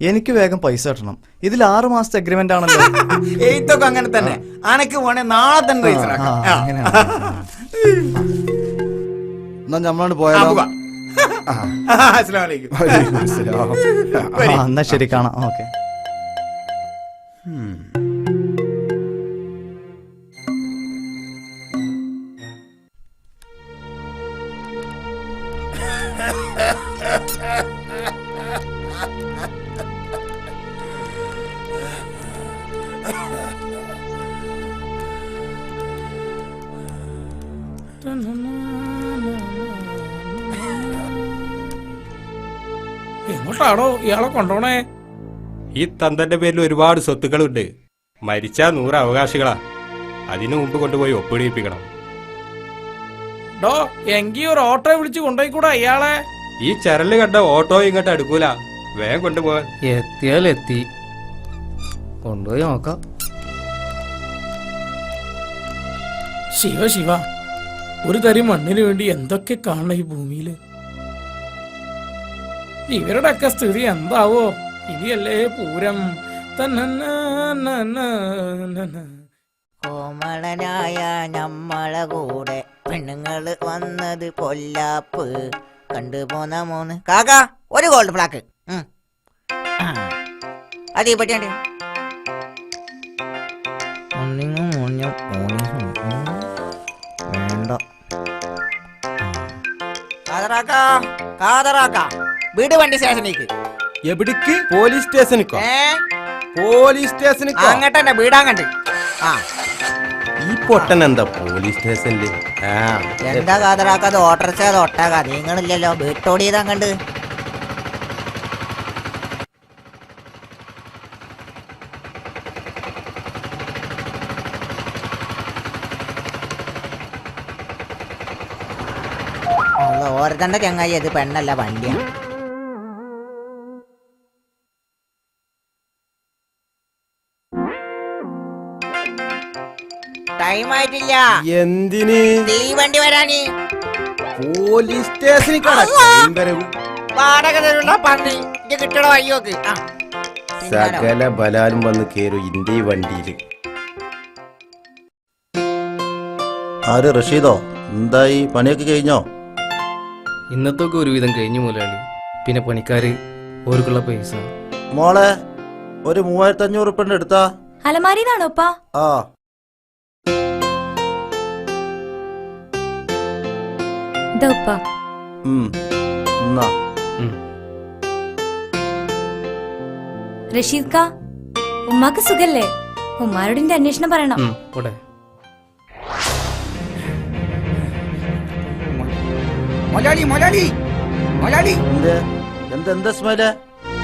എനിക്ക് വേഗം പൈസ കിട്ടണം. ഇതിൽ 6 മാസത്തെ അഗ്രിമെന്റ് ആണല്ലോ. എഴുത്തൊക്കെ അങ്ങനെ തന്നെ. അനക്ക് വേണേ നാളെ തന്നെ പൈസ എന്നാ നമ്മളാണ് പോയാലോ? എന്നാ ശരി, കാണാം. ഓക്കെ. എങ്ങോട്ടാണോ ഇയാളെ കൊണ്ടോണേ? ഈ തന്തന്റെ പേരിൽ ഒരുപാട് സ്വത്തുക്കളുണ്ട്. മരിച്ചാ 100 അവകാശികളാ. അതിനു മുമ്പ് കൊണ്ടുപോയി ഒപ്പിടിയിപ്പിക്കണം. ഡോ, എങ്കി ഒരു ഓട്ടോ വിളിച്ച് കൊണ്ടുപോയിക്കൂടാ ഇയാളെ? ഈ ചരല് കണ്ട ഓട്ടോ ഇങ്ങോട്ട് അടുക്കൂല. വേഗം കൊണ്ടുപോകാൻ. എത്തിയാലെത്തി, കൊണ്ടുപോയി നോക്കാം. ശിവ ശിവ, ഒരു തരി മണ്ണിന് വേണ്ടി എന്തൊക്കെ കാണണം ഈ ഭൂമിയില്. ഇവരുടെ ഒക്കെ സ്ഥിതി എന്താവോ? ഇനിയല്ലേ പൂരം. കോമളനായ നമ്മളെ കൂടെ പെണ്ണുങ്ങള് വന്നത് പൊല്ലാപ്പ് കണ്ടുപോന്ന 3 കാക്ക ഒരു ഗോൾഡ് ഫ്ലാക്ക്. അത് ഈ പറ്റിയാണ്ട് വേണ്ട. വീട് വണ്ടി സ്റ്റേഷനിലേക്ക്. എവിടേക്ക്? പോലീസ് സ്റ്റേഷനിക്കോ? പോലീസ് സ്റ്റേഷനിക്കോ? അങ്ങോട്ട് തന്നെ, വീടാങ്ങണ്ട്. ഈ പൊട്ടൻ എന്താ പോലീസ് സ്റ്റേഷനില്? എന്താ കാതറാക്കാതെ ഓട്ടർച്ച ഒട്ടാകാ നിങ്ങളില്ലല്ലോ. വീട്ടോടിയതാ കണ്ട്. ഓരത്തണ്ട ചങ്ങായി, അത് പെണ്ണല്ല വണ്ടിയാണ്. ടൈം ആയിട്ടില്ല. എന്തിന്? വണ്ടി വരാന്. പോലീസ് സ്റ്റേഷനിൽ വാടക തരുള്ള പന്നി കിട്ടണോ? അയ്യോക്ക് സകല ബലാലും വന്ന് കേറും ഇന്ത്യ വണ്ടിയില്. ആര്? റഷീദോ? എന്തായി, പണിയൊക്കെ കഴിഞ്ഞോ? ഇന്നത്തൊക്കെ ഒരുവിധം കഴിഞ്ഞു മുതലാളി. പിന്നെ പണിക്കാര് ഓർക്കുള്ള പൈസ. മോളെ, ഒരു 3500 ഉറുപ്പിക എടുത്താ. അലമാരിന്നാണോ ഉപ്പാ? ആ. റഷീദ് കാ, ഉമ്മാക്ക് സുഖല്ലേ? ഉമ്മാരോട് എന്റെ അന്വേഷണം പറയണം. മൊലാളി മൊലാളി മൊലാളി, എന്താ സ്മൈലേ?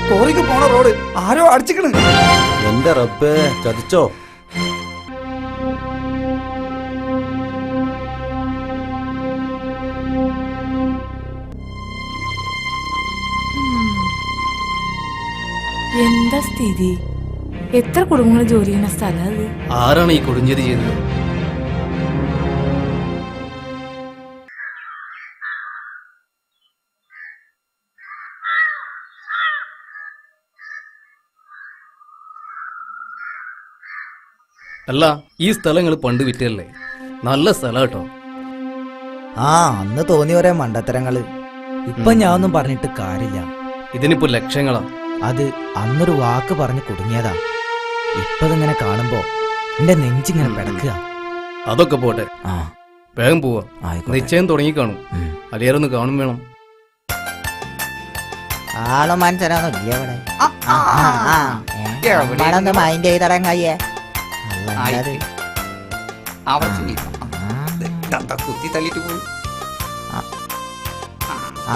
കോറിക്ക് പോണ റോഡ് ആരോ അടിച്ചിക്കണ്. എന്റെ റബ്ബേ, ചതിച്ചോ? എന്താ സ്ഥിതി? എത്ര കുടുംബങ്ങൾ ജോലി ചെയ്യുന്ന സ്ഥലം അത്? ആരാണ് ഈ കൊടുഞ്ചേരി ചെയ്തത്? അല്ല, ഈ സ്ഥലങ്ങൾ പണ്ട് വിറ്റല്ലേ? നല്ല സ്ഥലം കേട്ടോ. അന്ന് തോന്നിയ ഓരോ മണ്ടത്തരങ്ങള് ഇപ്പൊ ഞാൻ ഒന്നും പറഞ്ഞിട്ട് കാര്യമില്ല. ഇതിനിപ്പോ ലക്ഷങ്ങളാ. അത് അന്നൊരു വാക്ക് പറഞ്ഞ് കുടുങ്ങിയതാ. ഇപ്പതിങ്ങനെ കാണുമ്പോ എന്റെ നെഞ്ചിങ്ങനെ പിടക്കുക. അതൊക്കെ പോട്ടെ, ആ വേഗം പോവാ. ആയിക്കോട്ടെ. നിശ്ചയം തുടങ്ങിക്കാണും. അലിയാരൊന്ന് കാണും വേണം. ആള് മനസ്സിലാണോ ഇല്ല ഇവിടെ നമ്മളൊന്ന് മൈൻഡ് ചെയ്തിറങ്ങയ്യേ കുത്തി തള്ളിട്ട് പോയി.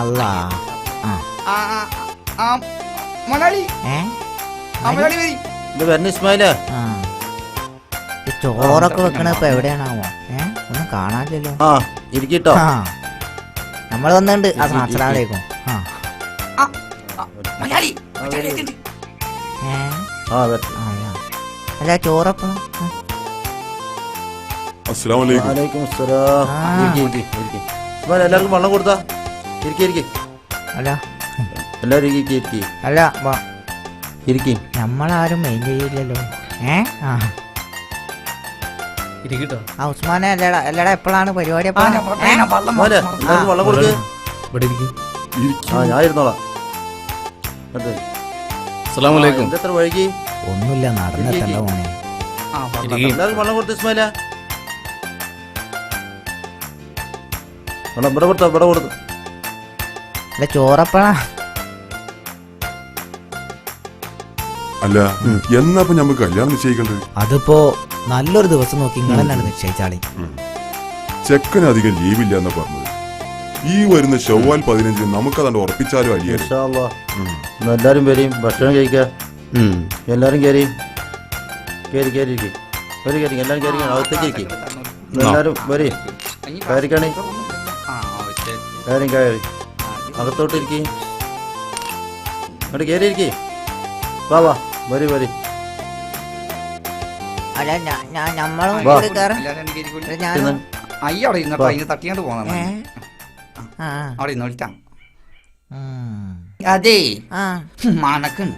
അല്ല മലയാളി മലയാളി വരി. ഇത് വരണ ഇസ്മായിലേ, ചോറൊക്കെ വെക്കണ ഇപ്പൊ എവിടെയാണാവോ? ഒന്നും കാണാനില്ലല്ലോ. ആ ഇരിക്കട്ടോ. നമ്മൾ വന്നിട്ടുണ്ട്. അസ്സലാമലൈക്കും. മലയാളി അല്ല ചോറപ്പം എല്ലാവർക്കും വെള്ളം കൊടുത്താ ഇരിക്കെ. അല്ല എല്ലാരും അല്ല ഇരിക്കും. നമ്മളാരും മെയിൻ ചെയ്യില്ലല്ലോ. ഇരിക്കട്ടോ. ആ ഉസ്മാനെ അല്ലടാ എപ്പോഴാണ് പരിപാടി? വെള്ളം കൊടുക്ക്. ഇവിടെ ഇരിക്കും. ആ ഞാൻ ഇരുന്നോളാം. അസ്സലാമലൈക്കും. എത്ര വൈകി? ഒന്നുമില്ല, നടന്നെത്തണ്ട മോനെ. എല്ലാവർക്കും വെള്ളം കൊടുത്ത് ഇസ്മായില. ഇവിടെ കൊടുത്ത ഇവിടെ കൊടുത്തു. അല്ല ചോറപ്പഴാ. അല്ല എന്നപ്പോ നമുക്ക് കല്യാണം നിശ്ചയിക്കണ്ടത്? അതിപ്പോ നല്ലൊരു ദിവസം നോക്കി നിങ്ങൾ തന്നെയാണ് നിശ്ചയിച്ചാളി. ചെക്കന് അധികം ലീവില്ല എന്നാ പറഞ്ഞത്. ഈ വരുന്ന ശവ്വാൽ 15 നമുക്കതാണ്ട് ഉറപ്പിച്ചാലും അലിയാ. എല്ലാരും വരും, ഭക്ഷണം കഴിക്ക. എല്ലാരും കയറി കയറി കയറി ഒരു കയറി എല്ലാരും കയറി അകത്തേക്ക് ഇരിക്കും. എല്ലാരും വരി കയറിക്കണേ. കാര്യം കയറി അകത്തോട്ട് ഇരിക്കേ. അങ്ങോട്ട് കയറി ഇരിക്കേ. വാ വാ വരി വരി. അല്ല നമ്മളും അയ്യോടെ ഇരുന്നോ, അതിന് തട്ടിയാണ്ട് പോന്ന അവിടെ ഇരുന്നോളിട്ടാ. അതെ മണക്കുന്നു.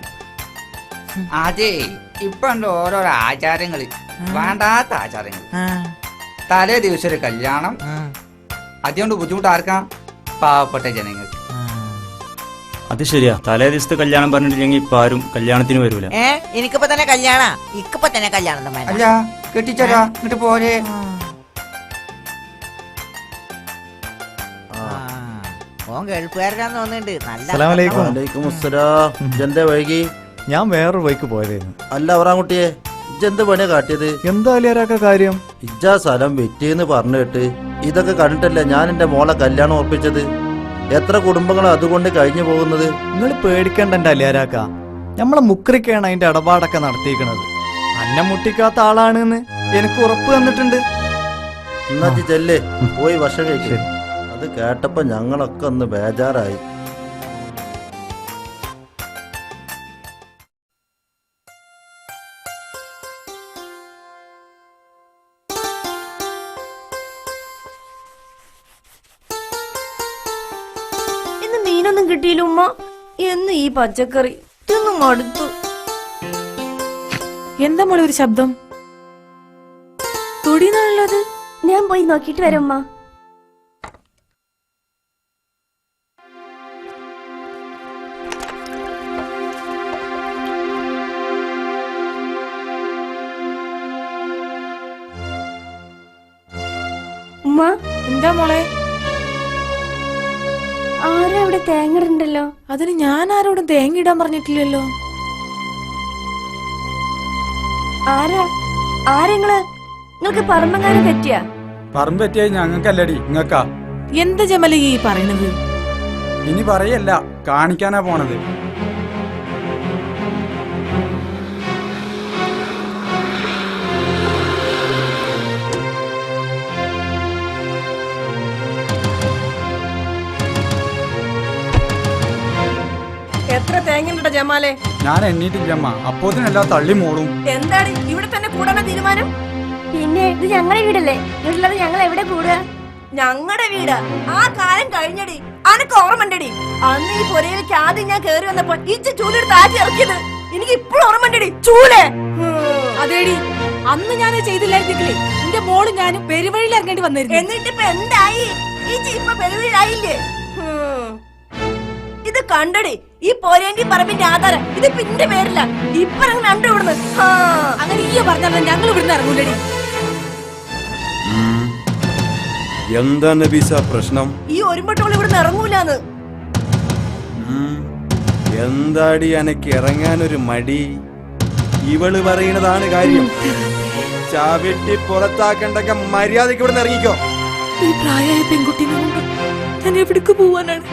അതെ ഇപ്പൊ ഉണ്ട് ഓരോരോ ആചാരങ്ങള്, വേണ്ടാത്ത ആചാരങ്ങൾ. തലേ ദിവസം ഒരു കല്യാണം, അതുകൊണ്ട് ബുദ്ധിമുട്ട് ആർക്കാ? പാവപ്പെട്ട ജനങ്ങൾക്ക്. അത് ശരിയാ, തലേ ദിവസത്തെ കല്യാണം പറഞ്ഞിട്ടില്ലെങ്കിൽ ഇപ്പൊ ആരും കല്യാണത്തിന് വരൂല. എനിക്കിപ്പോ തന്നെ കല്യാണം. ഇക്കിപ്പോ തന്നെ കല്യാണം. അല്ല കെട്ടിച്ചരാ എന്നിട്ട് പോരെ. ഓൻ ഗൾഫുകാരനാന്ന് തോന്നുന്നുണ്ട്. നല്ല വൈകി. ഞാൻ വേറൊരു വഴിക്ക് പോയതായിരുന്നു. അല്ല അവറാൻകുട്ടിയെ, ഇജ്ജെന്ത് പണിയാ കാട്ടിയത്? എന്താ അലിയാരാക്ക കാര്യം? ഇജ്ജാ സ്ഥലം വിറ്റേന്ന് പറഞ്ഞിട്ട് ഇതൊക്കെ കണ്ടിട്ടല്ലേ ഞാൻ എന്റെ മോളെ കല്യാണം ഉറപ്പിച്ചത്. എത്ര കുടുംബങ്ങളാ അതുകൊണ്ട് കഴിഞ്ഞു പോകുന്നത്. നിങ്ങൾ പേടിക്കണ്ട എന്റെ അലിയാരാക്ക, നമ്മളെ മുക്രിക്കാണ് അതിന്റെ ഇടപാടൊക്കെ നടത്തിയിരിക്കണത്. അന്നെ മുട്ടിക്കാത്ത ആളാണെന്ന് എനിക്ക് ഉറപ്പ് തന്നിട്ടുണ്ട്. എന്നാ ചെല്ലേ പോയി ഭക്ഷണം കഴിക്കും. അത് കേട്ടപ്പോ ഞങ്ങളൊക്കെ ഒന്ന് ബേജാറായി. ഇന്ന് മീനൊന്നും കിട്ടിയില്ല ഉമ്മ. എന്ന് ഈ പച്ചക്കറി ഇതൊന്നും മടുത്തു. എന്താ മോളെ ഒരു ശബ്ദം? തൊടിയെന്നുള്ളത്? ഞാൻ പോയി നോക്കിട്ട് വരാം ഉമ്മ. ഉമ്മ എന്താ മോളെ? ആരാ ഇവിടെ തേങ്ങ ഇടണ്ടല്ലോ? അതിന് ഞാൻ ആരോടും തേങ്ങ ഇടാൻ പറഞ്ഞിട്ടില്ലല്ലോ. ആരെങ്ങള്? നിങ്ങൾക്ക് പറമ്പെങ്ങാനും പറ്റിയാ? പറമ്പ് പറ്റിയായി ഞങ്ങൾക്കല്ലടി, നിങ്ങക്കാ. എന്താ ജമല ഈ പറയണത്? ഇനി പറയല്ല, കാണിക്കാനാ പോണത്. എത്ര തേങ്ങ ജമാലെ? ഞാൻ എണ്ണീട്ടില്ലമ്മ, അപ്പോത്തിനെല്ലാം തള്ളി മോളും. എന്താണ് ഇവിടെ തന്നെ കൂടാൻ തീരുമാനം? പിന്നെ ഇത് ഞങ്ങളുടെ വീടല്ലേ, വീട്ടിലത് ഞങ്ങൾ എവിടെ കൂടുക? ഞങ്ങളുടെ വീട് ആ കാലം കഴിഞ്ഞടി. അനക്ക് ഓർമ്മണ്ടടി അന്ന് ഈ പുരയിലേക്ക് ആദ്യം ഞാൻ കേറി വന്നപ്പോ ഇച്ച ചൂലെടുത്ത് ആറ്റി ഇറക്കിയത്? എനിക്ക് ഇപ്പോഴും ഓർമ്മണ്ടടി ചൂല്. അതേടി, അന്ന് ഞാൻ ചെയ്തില്ലായിരുന്നെങ്കിലേ എന്റെ മോള് ഞാനും പെരുവഴിയിൽ ഇറങ്ങേണ്ടി വന്നിരുന്നു. എന്നിട്ടിപ്പോ എന്തായി? ഈ ഇപ്പൊ പെരുവഴിയിലായില്ലേ? ഇത് കണ്ടടി ഈ പോരേണ്ടി പറമ്പിന്റെ ആധാരം ഇത് പിന്നെ പേരില്ല. ഇപ്പൊ രണ്ടു ഇവിടുന്ന്. അങ്ങനെ ഈ പറഞ്ഞാൽ ഞങ്ങൾ ഇവിടുന്ന് ഇറങ്ങൂലടി. എന്താ നബീസ പ്രശ്നം? ഈ ഒരുമ്പട്ടോൾ ഇവിടുന്ന് ഇറങ്ങൂലാന്ന്. എന്താടി അനക്ക് ഇറങ്ങാനൊരു മടി? ഇവള് പറയണതാണ് കാര്യം. ചാവിട്ടി പുറത്താക്കണ്ടൊക്കെ മര്യാദക്ക് ഇവിടുന്ന് ഇറങ്ങിക്കോ. ഈ പ്രായമായ പെൺകുട്ടിനെ കൊണ്ട് ഞാൻ എവിടേക്ക് പോവാനാണ്?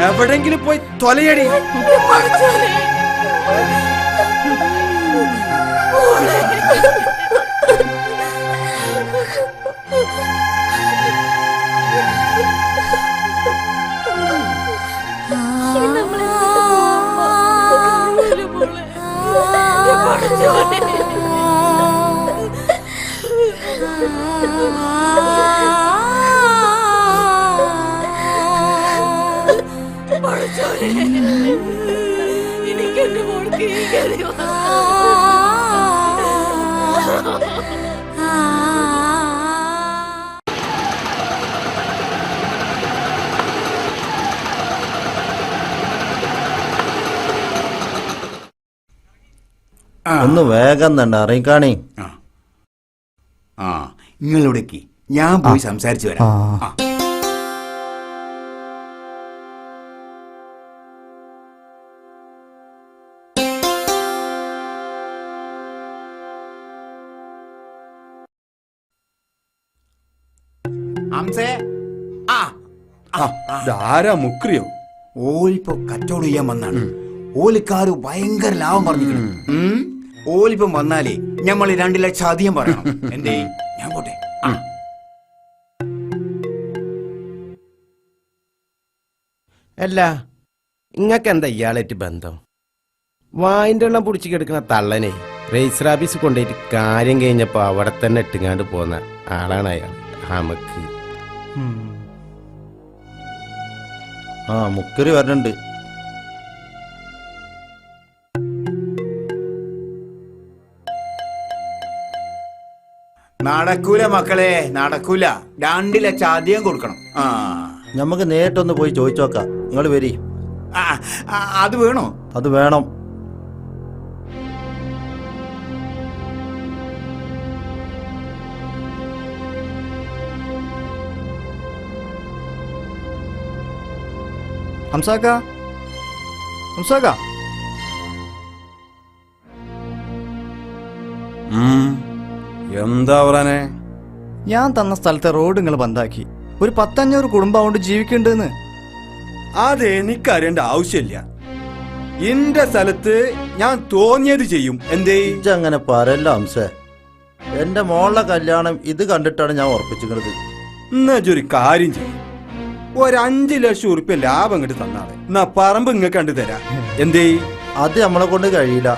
എവിടെങ്കിലും പോയി തൊലയടി. എനിക്ക് എന്റെ മോൾക്ക് ഒന്ന് വേഗം തന്നെ അറിയിക്കാണേ. ആ നിങ്ങളിവിടേക്ക് ഞാൻ പോയി സംസാരിച്ചു വരാം. ആരാ മുക്രിയോ? ഓലിപ്പോ കച്ചവടം ചെയ്യാൻ വന്നാണ്. ഓലിക്കാര് ഭയങ്കര ലാഭം പറഞ്ഞിരിക്കുന്നു. ഓലിപ്പം വന്നാലേ ഞമ്മള് 2 ലക്ഷം അധികം പറയണം. എന്തേ ഞാൻ പോട്ടെ. അല്ല ഇങ്ങക്ക് എന്താ ഇയാളായിട്ട് ബന്ധം? വായിന്റെ എണ്ണം പിടിച്ച് കിടക്കുന്ന തള്ളനെ രജിസ്റ്റർ ഓഫീസ് കൊണ്ടുപോയിട്ട് കാര്യം കഴിഞ്ഞപ്പോ അവിടെ തന്നെ ഇട്ടുങ്ങാണ്ട് പോന്ന ആളാണ് അയാൾ. നമുക്ക് മുക്കര് വരണുണ്ട്. നടക്കൂല മക്കളെ, നടക്കൂല. 2 ലക്ഷം അധികം കൊടുക്കണം. നമുക്ക് നേരിട്ടൊന്ന് പോയി ചോദിച്ചോക്കാം. നിങ്ങൾ വരി. അത് വേണോ? അത് വേണം. ഹംസാക്ക, ഹംസാക്ക. എന്താ പറയാനെ? ഞാൻ തന്ന സ്ഥലത്തെ റോഡ് നിങ്ങൾ ബന്ധാക്കി. ഒരു 100-500 കുടുംബം കൊണ്ട് ജീവിക്കണ്ടെന്ന്. അത് എനിക്കറിയേണ്ട ആവശ്യമില്ല. എന്റെ സ്ഥലത്ത് ഞാൻ തോന്നിയത് ചെയ്യും. എന്തേ അങ്ങനെ പറയല്ല ഹംസേ. എന്റെ മോളുടെ കല്യാണം ഇത് കണ്ടിട്ടാണ് ഞാൻ ഉറപ്പിച്ചിരുന്നത്. എന്നൊരു കാര്യം ചെയ്യും, ഒരു 5 ലക്ഷം ഉറുപ്പ്യ ലാഭം ഇങ്ങോട്ട് തന്നാളെ. എന്നാ പറമ്പ് ഇങ്ങ കണ്ടു തരാ. എന്തേ? അത് നമ്മളെ കൊണ്ട് കഴിയില്ല.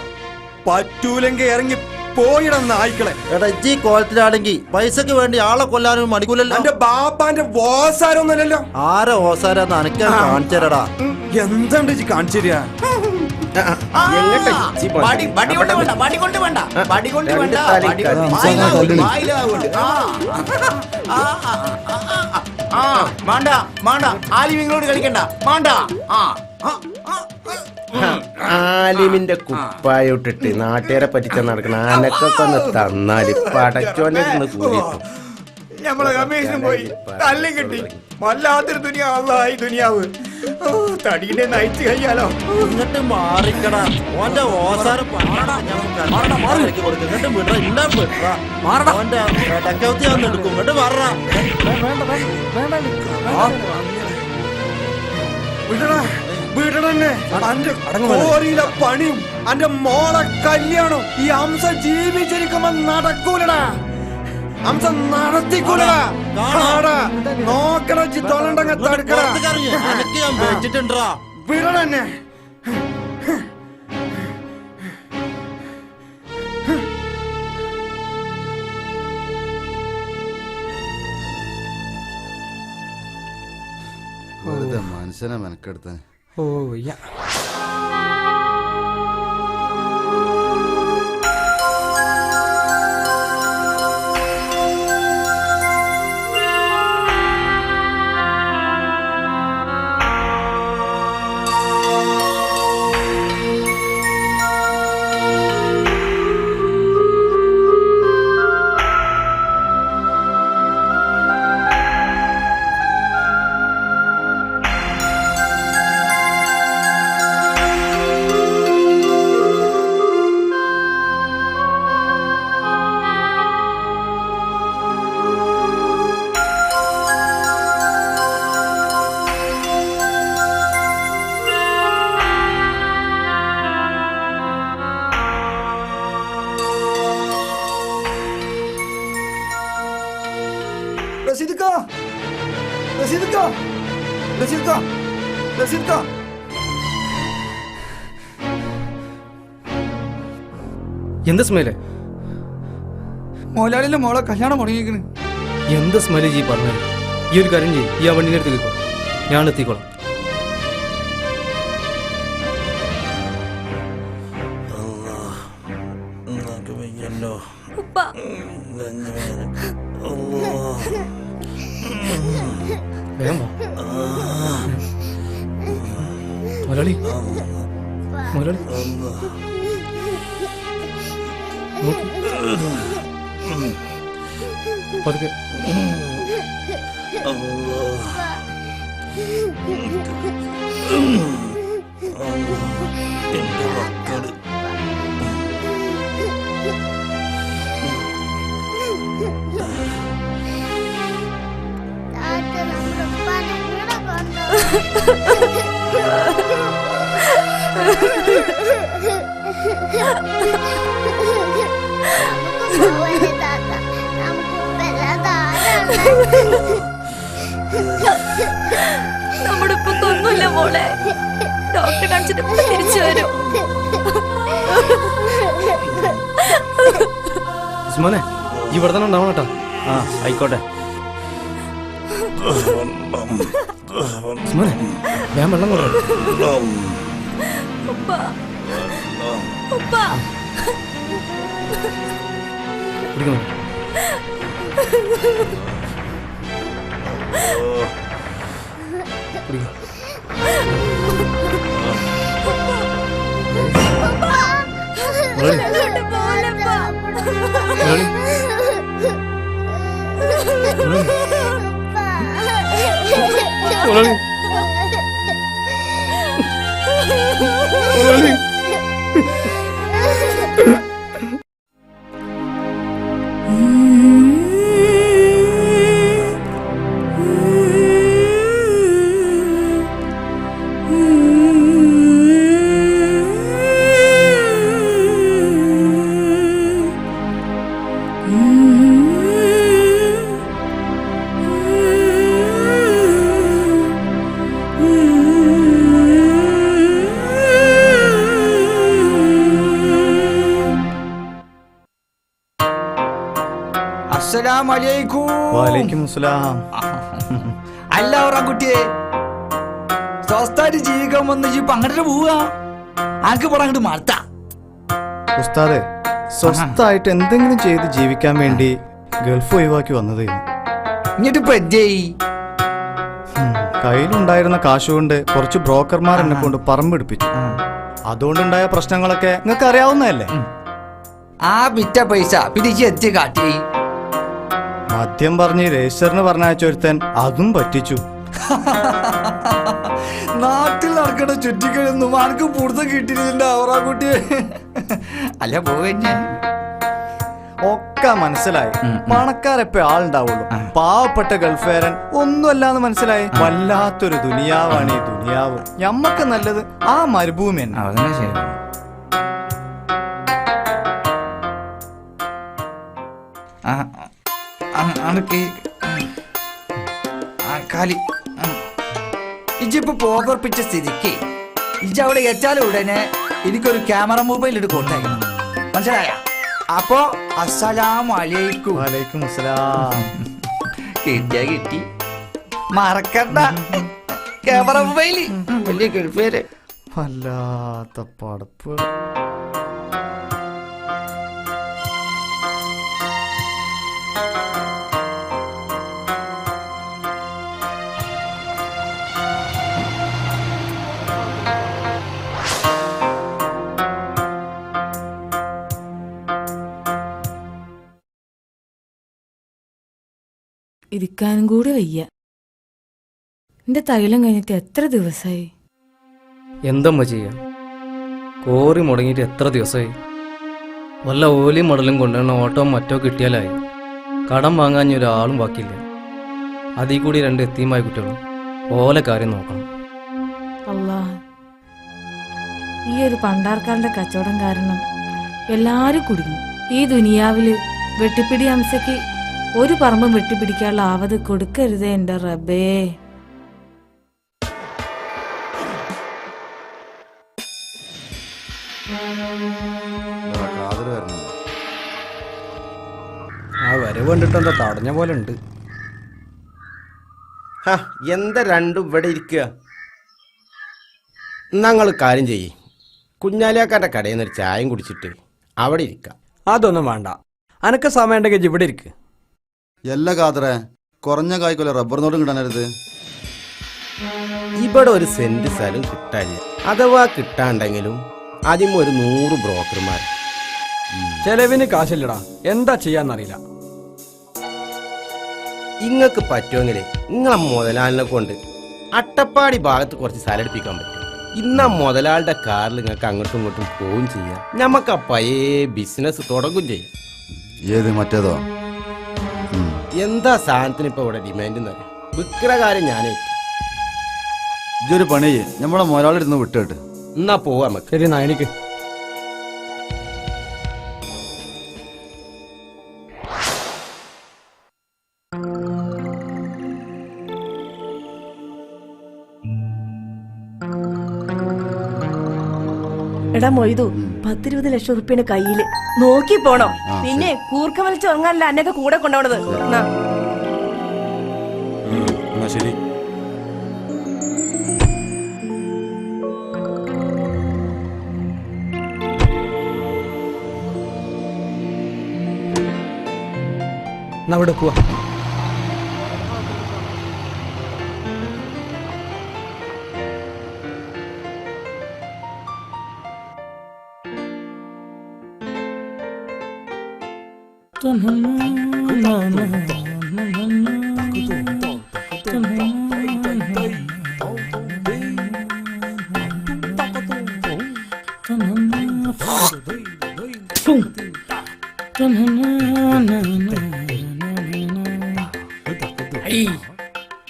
പറ്റൂലെങ്കിൽ ഇറങ്ങി പോയിടന്ന ആയിക്കളെ. എടാ ഈ കോലത്തിലാണെങ്കിൽ പൈസക്ക് വേണ്ടി ആളെ കൊല്ലാനും മടിക്കൂലല്ലോ. എന്റെ ബാപ്പാന്റെ ഓസാരൊന്നുമല്ലല്ലോ. ആരെ ഓസാരാന്ന് അനക്കാൻ കാണിച്ചേരടാ. എന്തുണ്ട് കാണിച്ചു തരാ? ആലിമിന്റെ കുപ്പായിട്ടിട്ട് നാട്ടുകാരെ പറ്റിച്ച നടക്കണ ആനക്കൊക്കെ ഒന്ന് തന്നാല് പടച്ചോനെ കൂടി. നമ്മളെ കമ്മീഷൻ പോയി തല്ലും കിട്ടി. വല്ലാത്തൊരു ദുനിയാവായി ദുനിയാവ്. തടിയിലെ നയിച്ചു കഴിയാലോ. ഇങ്ങോട്ട് മാറിക്കടാ. ഓന്റെ ഓസാരം എടുക്കും. ഇങ്ങോട്ട് മാറാ. പണിയും അന്റെ മോളെ കല്യാണം ഈ അംസ ജീവിച്ചിരിക്കുമ്പോ നടക്കൂലടാ. അംസ നടത്തിക്കൂലടാ. നോക്കണ ചിത്തോളണ്ടങ്ങ തടുക്കടാ. വിടണന്നെ. വെറുതെ മനുഷ്യനെ മെനക്കെടുത്ത. ഓ എന്ത് സ്മെല്? മോലാളിന്റെ മോളെ കല്യാണം മുടങ്ങിയിരിക്കണ്. എന്ത് സ്മെല് ജി പറഞ്ഞത്? ഈ ഒരു കാര്യം ചെയ്യും, ഈ ആ വണ്ടിൻ്റെ അടുത്ത് നിൽക്കോ, ഞാൻ എത്തിക്കോളാം. വേഗം വാ. മുരളി മുരളി നോക്ക്. പതുക്കെ. നമ്മുടെ ഇപ്പൊ തൊന്നുമില്ല മോളെ. ഡോക്ടറെ കാണിച്ചിട്ട് തിരിച്ചു വരും. ഉസ്മാനെ, ഈ ഇവിടെ തന്നെ ഉണ്ടാവണം കേട്ടോ. ആ ആയിക്കോട്ടെ. ഉസ്മാനെ, ഞാൻ വെള്ളം കൊണ്ടുവരാം. കുടിക്കണം. കുടിക്കണം. അല്ല കുട്ടിയെ സ്വസ്ഥായിട്ട് ജീവിക്കാൻ വന്ന് ഇപ്പൊ അങ്ങോട്ട് പോവുക. ആർക്ക് പടം അങ്ങോട്ട് മാറ്റാ. ഉസ്താദെ, സ്വസ്ഥായിട്ട് എന്തെങ്കിലും ചെയ്ത് ജീവിക്കാൻ വേണ്ടി ഗൾഫ് ഒഴിവാക്കി വന്നതായിരുന്നു. എന്നിട്ടിപ്പോ എന്തേയി? കയ്യിലുണ്ടായിരുന്ന കാശുകൊണ്ട് കുറച്ച് ബ്രോക്കർമാർ എന്നെ കൊണ്ട് പറമ്പെടുപ്പിച്ചു. അതുകൊണ്ടുണ്ടായ പ്രശ്നങ്ങളൊക്കെ നിങ്ങൾക്ക് അറിയാവുന്നതല്ലേ. ആ വിറ്റ പൈസ പിടിച്ച് എത്തി കാട്ടി. മദ്യം പറഞ്ഞ് രജിസ്റ്ററിന് പറഞ്ഞയച്ചൊരുത്തൻ അതും പറ്റിച്ചു. നാട്ടിൽ നടക്കണ ചുറ്റിക്കഴിയൊന്നും ആർക്ക് പൂർത്ത കിട്ടിയില്ല അവറാ കുട്ടിയെ. അല്ല പോവന്നെ ഒക്കെ മനസ്സിലായി. പണക്കാരെപ്പോ ആളുണ്ടാവുള്ളൂ. പാവപ്പെട്ട ഗൾഫുകാരൻ ഒന്നുമല്ലാന്ന് മനസ്സിലായി. വല്ലാത്തൊരു ദുനിയാവാണ് ഈ ദുനിയാവ്. ഞമ്മക്ക് നല്ലത് ആ മരുഭൂമി തന്നെ. അതന്നെ ശരി. ഇജിപ്പോ പോകർപ്പിച്ച സ്ഥിതിക്ക് ഇജ് അവിടെ എത്താലും ഉടനെ എനിക്കൊരു ക്യാമറ മൊബൈൽ എടുത്ത് കൊണ്ടേക്കണം. മനസ്സിലായ? അപ്പോ അസ്സലാമു അലൈക്കും. വലൈക്കും അസ്സലാം. കിട്ടിയ കിട്ടി, മറക്കണ്ട ക്യാമറ മൊബൈല്. വലിയ ഗൾഫേര് വല്ലാത്ത പടപ്പ്. ഇരിക്കാനും കൂടെ വയ്യ. എന്റെ തൈലം കഴിഞ്ഞിട്ട് എത്ര ദിവസമായി? എന്തമ്മ ചെയ്യാ, കോറി മുടങ്ങിയിട്ട് എത്ര ദിവസമായി. വല്ല ഓലിയും മടലും കൊണ്ടുവന്ന ഓട്ടോ മറ്റോ കിട്ടിയാലായി. കടം വാങ്ങാൻ ഒരാളും ബാക്കിയില്ല. അതിൽ കൂടി 2 എത്തിയുമായ കുട്ടികളും ഓലെ കാര്യം നോക്കണം. അല്ലാ, ഈ ഒരു പണ്ടാർക്കാരുടെ കച്ചവടം കാരണം എല്ലാരും കുടുങ്ങി. ഈ ദുനിയാവില് വെട്ടിപ്പിടി അംസയ്ക്ക് ഒരു പറമ്പും വെട്ടിപ്പിടിക്കാനുള്ള ആവത് കൊടുക്കരുതേ എന്റെ റബ്ബേ. കാതൽ വരണം. ആ വരവ് കണ്ടിട്ട് എന്താ തടഞ്ഞ പോലെ ഉണ്ട്. എന്താ രണ്ടും ഇവിടെ ഇരിക്കുക? ഞങ്ങൾ കാര്യം ചെയ്യ്, കുഞ്ഞാലിയാക്കാൻ്റെ കടയിൽ നിന്ന് ഒരു ചായയും കുടിച്ചിട്ട് അവിടെ ഇരിക്കാം. അതൊന്നും വേണ്ട, അനക്ക് സമയം ഉണ്ടെങ്കിൽ ഇവിടെ ഇരിക്ക്. എല്ലാ കാതറേ കുറഞ്ഞ കായ്ക്കൊല്ല റബ്ബർ നോട്ടും കിട്ടാനരുത്. ഇവിടെ ഒരു സെന്റ് സ്ഥലം കിട്ടാനില്ല. അഥവാ കിട്ടാണ്ടെങ്കിലും ആദ്യം ഒരു 100 ബ്രോക്കർമാർ. ചെലവിന് കാശില്ലടാ, എന്താ ചെയ്യാന്നറിയില്ല. ഇങ്ങക്ക് പറ്റുമെങ്കിലേ നിങ്ങളെ മുതലാളിനെ കൊണ്ട് അട്ടപ്പാടി ഭാഗത്ത് കുറച്ച് സ്ഥലം എടുപ്പിക്കാൻ പറ്റും. ഇന്ന മുതലാളുടെ കാറിൽ നിങ്ങൾക്ക് അങ്ങോട്ടും ഇങ്ങോട്ടും പോവും ചെയ്യാം. നമുക്ക് ആ പഴയ ബിസിനസ് തുടങ്ങും ചെയ്യാം. ഏത് മറ്റേതോ? എന്താ സാധനത്തിന് ഇപ്പൊ ഇവിടെ ഡിമാൻഡ് എന്ന് പറയാം. വിൽക്കുന്ന കാര്യം ഞാനേ ഇതൊരു പണി നമ്മളെ മുതലാളിരുന്ന് വിട്ടിട്ട് എന്നാ പോവാ നമുക്ക്. ശരി എന്നാ എനിക്ക് എടാ മൊയ്തു 10-20 ലക്ഷം ഉറുപ്പിയാണ് കയ്യില്, നോക്കി പോണം. പിന്നെ കൂർക്ക വലിച്ച് ഉറങ്ങാനല്ല അന്നൊക്കെ കൂടെ കൊണ്ടുപോണത്. എന്നാ ശരി. അവിടെ പോവാ.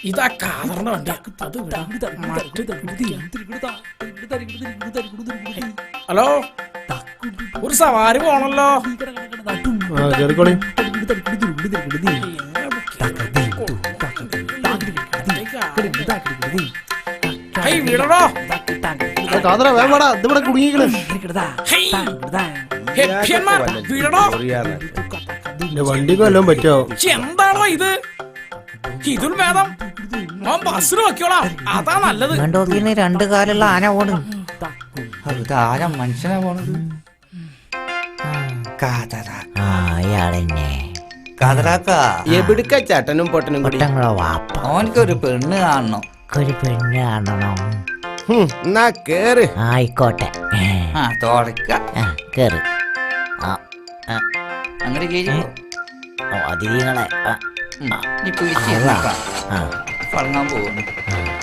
ഇതാ കാതറിന്റെ വണ്ടി. ഹലോ, ഒരു സവാരി പോണല്ലോ. വീടോ വണ്ടിക്ക് വല്ലതും പറ്റോ? എന്താണോ ഇത്? ഇതൊരു ഭേദം ബസ്സിന് വെക്കോളാം, അതാ നല്ലത്. 2 കാലുള്ള ആന പോണ്. ഇതാരാ മനുഷ്യനെ പോണത്? എവിടുക്ക ചേട്ടനും പൊട്ടനും കൂടി അവനക്കൊരു പെണ്ണ് കാണണം. ഒരു പെണ്ണ് കാണണം. എന്നാ കേറ്. ആയിക്കോട്ടെ, കേറ്. അങ്ങനെ കേറി അതിഥികളെ ഫളങ്ങാൻ പോകുന്നു.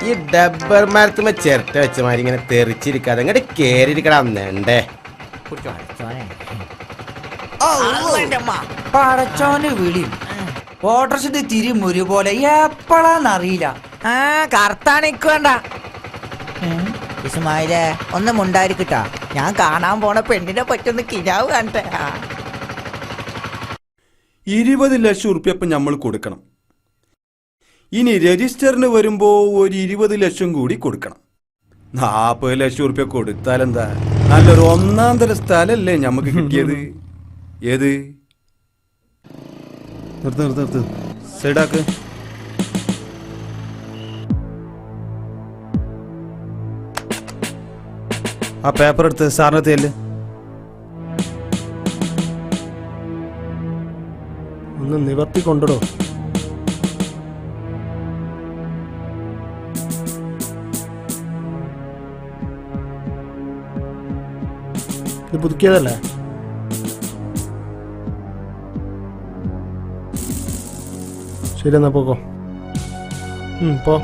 ഈ ഡബ്ബർ മരത്തുമ്പോ ചിരട്ട വെച്ച മാതിരി ഇങ്ങനെ തെറിച്ചിരിക്കാതെ അങ്ങോട്ട് കേറിയിരിക്കണം. നേണ്ടേ പടച്ചോന്റെ വിളി ഓട്ടർഷിന്റെ തിരിമുരു പോലെ എപ്പോഴാന്നറിയില്ല. കർത്താണിക്കണ്ട ഇസ്മായിലേ, ഒന്ന് മുണ്ടായിരിക്കട്ടാ. ഞാൻ കാണാൻ പോണ പെണ്ണിനെ പറ്റൊന്ന് കിരാവ് കാണട്ടെ. 20 ലക്ഷം ഉറുപ്പ്യപ്പം നമ്മൾ കൊടുക്കണം. ഇനി രജിസ്റ്ററിന് വരുമ്പോ ഒരു 20 ലക്ഷം കൂടി കൊടുക്കണം. 40 ലക്ഷം ഉറുപ്പ്യ കൊടുത്താലെന്താ? നല്ലൊരു 1-ാം തര സ്ഥലല്ലേ ഞമ്മക്ക് കിട്ടിയത്. ഏത് നിർത്ത് സൈഡാക്ക്. ആ പേപ്പർ എടുത്ത് സാറിന് തേല്. ഒന്ന് നിവർത്തി കൊണ്ടിടോ. ഇത് പുതുക്കിയതല്ലേ? ശരി എന്നാ പോക്കോ. പോ.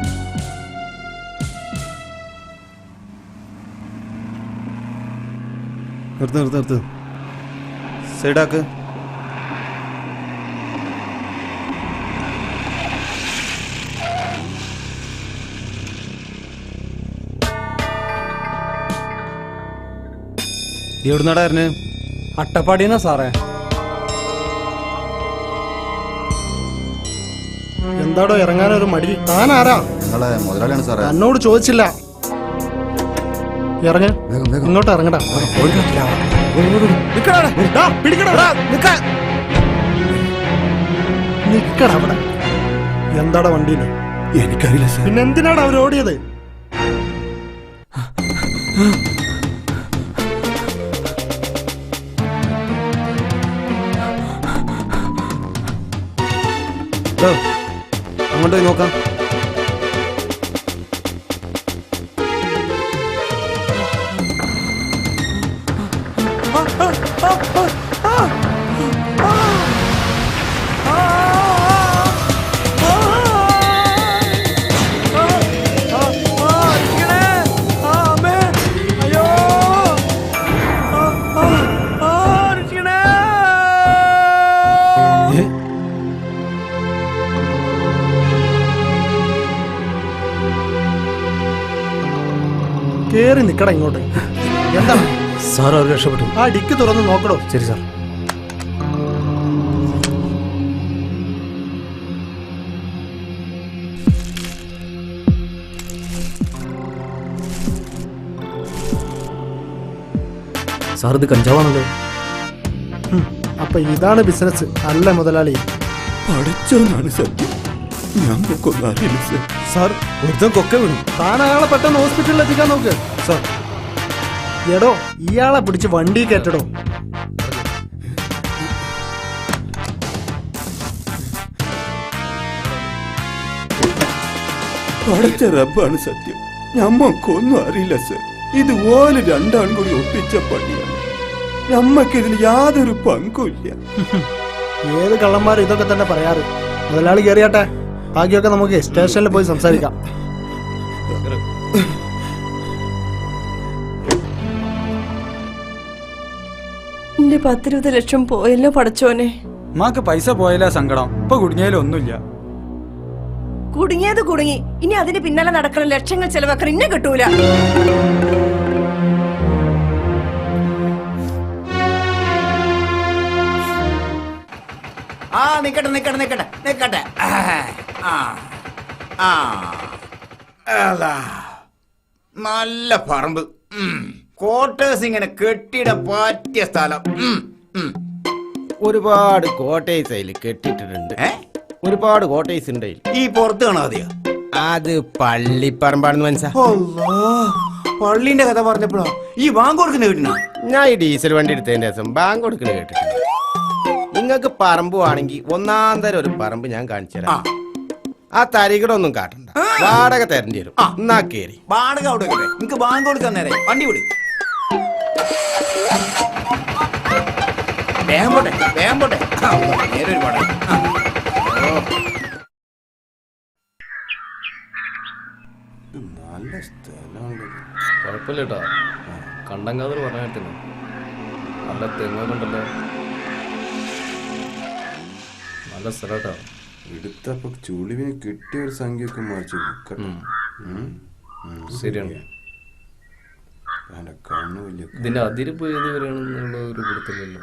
നിർത്ത് സൈഡാക്ക്. എവിടുന്നാടായിരുന്നു? അട്ടപ്പാടിന്നാ സാറേ. എന്താടോ ഇറങ്ങാനൊരു മടി? താനാരാ? നിങ്ങളെ മുതലാളിയാണ് സാറേ. എന്നോട് ചോദിച്ചില്ല. ഇറങ്ങ, ഇങ്ങോട്ട് ഇറങ്ങടാ. നിക്കടാ അവിടെ. എന്താടാ വണ്ടിയില്? എനിക്കറിയില്ല സാർ. പിന്നെ എന്തിനാണ് അവർ ഓടിയത്? അങ്ങോട്ട് പോയി നോക്കാം. കേറി നിക്കടാ ഇങ്ങോട്ട്. എന്താണ് സാർ? അവർ രക്ഷപ്പെട്ടു. ആ ഡിക്ക് തുറന്ന് നോക്കടോ. ശരി സാർ. സാർ ഇത് കഞ്ചാവാണല്ലോ. അപ്പൊ ഇതാണ് ബിസിനസ് അല്ല മുതലാളി? പഠിച്ചോന്നാണ് സത്യം. ഞങ്ങൾക്കൊന്നും അറിയില്ല സാർ. സാർ ഒരുത്തം കൊക്കെ വീണു. താൻ അയാളെ പെട്ടെന്ന് ഹോസ്പിറ്റലിൽ എത്തിക്കാൻ നോക്ക്. സാർ എടോ ഇയാളെ പിടിച്ച് വണ്ടി കയറ്റടോ. പഠിച്ച റബ്ബാണ് സത്യം. ഞമ്മക്കൊന്നും അറിയില്ല സാർ. ഇത് ഓല് രണ്ടാളും കൂടി ഒപ്പിച്ച പണിയാണ്. ഞമ്മക്കിതിൽ യാതൊരു പങ്കുമില്ല. ഏത് കള്ളന്മാർ ഇതൊക്കെ തന്നെ പറയാറ്. മുതലാളി കയറിയാട്ടെ, ബാക്കിയൊക്കെ നമുക്ക് സ്റ്റേഷനിൽ പോയി സംസാരിക്കാം. എന്റെ 10-20 ലക്ഷം പോയല്ലോ പടച്ചോനെ. ഉമ്മാക്ക് പൈസ പോയാലേ സങ്കടം. ഇപ്പൊ കുടുങ്ങിയാലും ഒന്നുമില്ല. കുടുങ്ങിയത് കുടുങ്ങി. ഇനി അതിന് പിന്നാലെ നടക്കണം, ലക്ഷങ്ങൾ ചെലവാക്കണം. ഇന്നെ കിട്ടൂല. ആ നിക്കട്ടെ നിക്കട്ടെ നിക്കട്ടെ നിക്കട്ടെ. നല്ല പറമ്പ്, ക്വാർട്ടേഴ്സ് ഇങ്ങനെ കെട്ടിട പറ്റിയ സ്ഥലം. ഒരുപാട് കോട്ടേഴ്സ് അതിൽ കെട്ടിട്ടിട്ടുണ്ട്. ഒരുപാട് കോട്ടേഴ്സ് ഉണ്ട്. ഈ പുറത്ത് കാണാതെയോ? അത് പള്ളിപ്പറമ്പാണെന്ന് മനസ്സിലാ. പള്ളിന്റെ കഥ പറഞ്ഞപ്പോഴോ ഈ ബാങ്ക് കൊടുക്കുന്ന കേട്ടിനാ? ഞാൻ ഈ ഡീസൽ വണ്ടി എടുത്തതിന്റെ ദിവസം ബാങ്ക് കൊടുക്കുന്ന കേട്ടിട്ടുണ്ട്. നിങ്ങൾക്ക് പറമ്പുവാണെങ്കിൽ ഒന്നാം തരം ഒരു പറമ്പ് ഞാൻ കാണിച്ചു തരാം. ആ തരികടൊന്നും കാട്ടണ്ട, വാടക തരേണ്ടി വരും. എന്നാ കേറി വാടക അവിടെ നിങ്ങക്ക് ബാങ്ക് കൊടുക്കാൻ നേരെ വണ്ടി വിട്. വേഗം പോട്ടെ വേഗം പോട്ടെ. നേരെ ഒരു വാടക. നല്ല സ്ഥലമാണ്. കുഴപ്പമില്ല കേട്ടോ. കണ്ടങ്കാതർ പറഞ്ഞ കേട്ടില്ല. നല്ല തെങ്ങൊക്കെ ഉണ്ടല്ലോ. നല്ല സ്ഥലം കേട്ടോ. എടുത്തപ്പോ ചുളിവിന് കിട്ടിയ ഒരു സംഖ്യയൊക്കെ മറിച്ച് ശരിയാണ്. കണ്ണു വലിയ ഇതിന്റെ അതിരിപ്പ് ഏത് വരെയാണെന്നുള്ള ഒരു കൊടുത്തില്ലല്ലോ.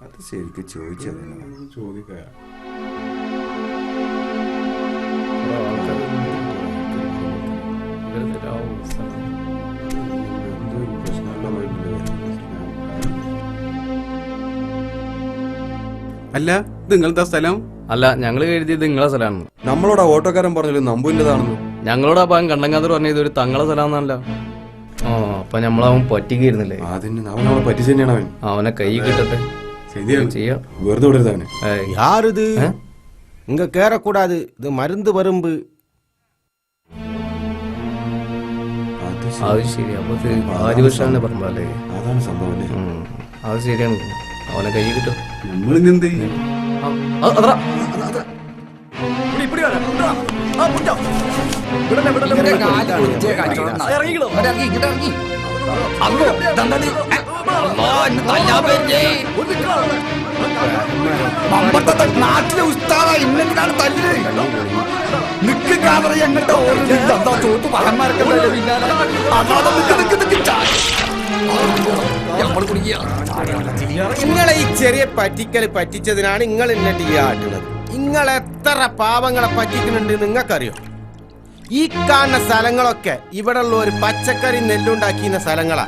അത് ശരിക്കും ചോദിച്ചത് ചോദിക്കാം. അല്ല ഇത് നിങ്ങളെന്താ സ്ഥലം? അല്ല, ഞങ്ങൾ എഴുതിയത് നിങ്ങളെ സ്ഥലമാണ്. നമ്മളോട് ആ ഓട്ടോക്കാരൻ പറഞ്ഞല്ലോ നമ്പൂരിൻ്റെതാണെന്ന്. ഞങ്ങളോട് ആ ഭാഗം കണ്ടങ്കാതർ പറഞ്ഞ ഇതൊരു തങ്ങളെ സ്ഥലമാണെന്നല്ല. ആ അപ്പൊ നമ്മളവൻ പറ്റിക്കായിരുന്നില്ലേ? അവനെ പറ്റിച്ച് തന്നെയാണ് അവൻ. അവനെ കൈ കിട്ടട്ടെ. ചെയ്യാം, വെറുതെ വിടരുത് അവനെ. യാരിത് ഇങ്ങ കേറക്കൂടാது. ഇത് മരുന്ന് പറമ്പ്. അത് ശരി. അപ്പൊ ആദിവർഷാവിനെ പറമ്പല്ലേ? അതാണ് സംഭവം. അത് ശരിയാണ്. അവനെ കൈ കിട്ടും. നമ്മളിനെന്ത് നാട്ടിലെ ഉസ്താദ ഇന്നെന്തിനാണ് തല്ല്? നിക്ക് കാതറി എങ്ങോട്ട് ചോപ്പ് പകന്മാരൊക്കെ നിങ്ങളെ ഈ ചെറിയ പറ്റിക്കൽ പറ്റിച്ചതിനാണ് നിങ്ങൾ എന്നെ ടീ ആട്ടുന്നത്. നിങ്ങൾ എത്ര പാവങ്ങളെ പറ്റിക്കുന്നുണ്ട് നിങ്ങൾക്കറിയോ? ഈ കാണുന്ന സ്ഥലങ്ങളൊക്കെ ഇവിടെ ഉള്ള ഒരു പച്ചക്കറി നെല്ലുണ്ടാക്കിയ സ്ഥലങ്ങളാ.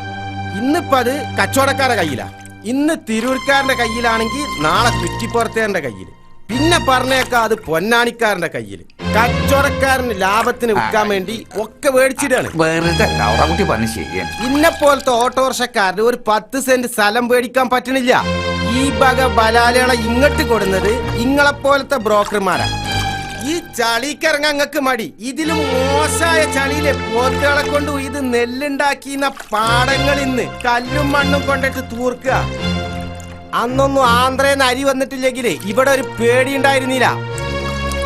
ഇന്നിപ്പോ അത് കച്ചവടക്കാരുടെ കയ്യിലാ. ഇന്ന് തിരൂർക്കാരന്റെ കയ്യിലാണെങ്കിൽ നാളെ കുറ്റിപ്പുറത്തേന്റെ കയ്യിൽ, പിന്നെ പറഞ്ഞേക്കാ അത് പൊന്നാണിക്കാരന്റെ കയ്യിൽ. കച്ചവടക്കാരന് ലാഭത്തിന് വിൽക്കാൻ വേണ്ടി ഒക്കെ മേടിച്ചിട്ടാണ്. ഇന്നെ പോലത്തെ ഓട്ടോറിക്ഷക്കാരന് ഒരു 10 സെന്റ് സ്ഥലം മേടിക്കാൻ പറ്റണില്ല. ഈ വക ബലാലകളെ ഇങ്ങോട്ട് കൊടുന്നത് ഇങ്ങളെ പോലത്തെ ബ്രോക്കർമാരാ. ഈ ചളിക്കിറങ്ങാൻ അങ്ങക്ക് മടി. ഇതിലും മോശമായ ചളിയിലെ പോത്തുകളെ കൊണ്ട് ഇത് നെല്ലുണ്ടാക്കിയ പാടങ്ങൾ ഇന്ന് കല്ലും മണ്ണും കൊണ്ടിട്ട് തൂർക്കുക. അന്നൊന്നും ആന്ധ്രയിൽ നിന്ന് അരി വന്നിട്ടില്ലെങ്കിലേ ഇവിടെ ഒരു പേടി ഉണ്ടായിരുന്നില്ല.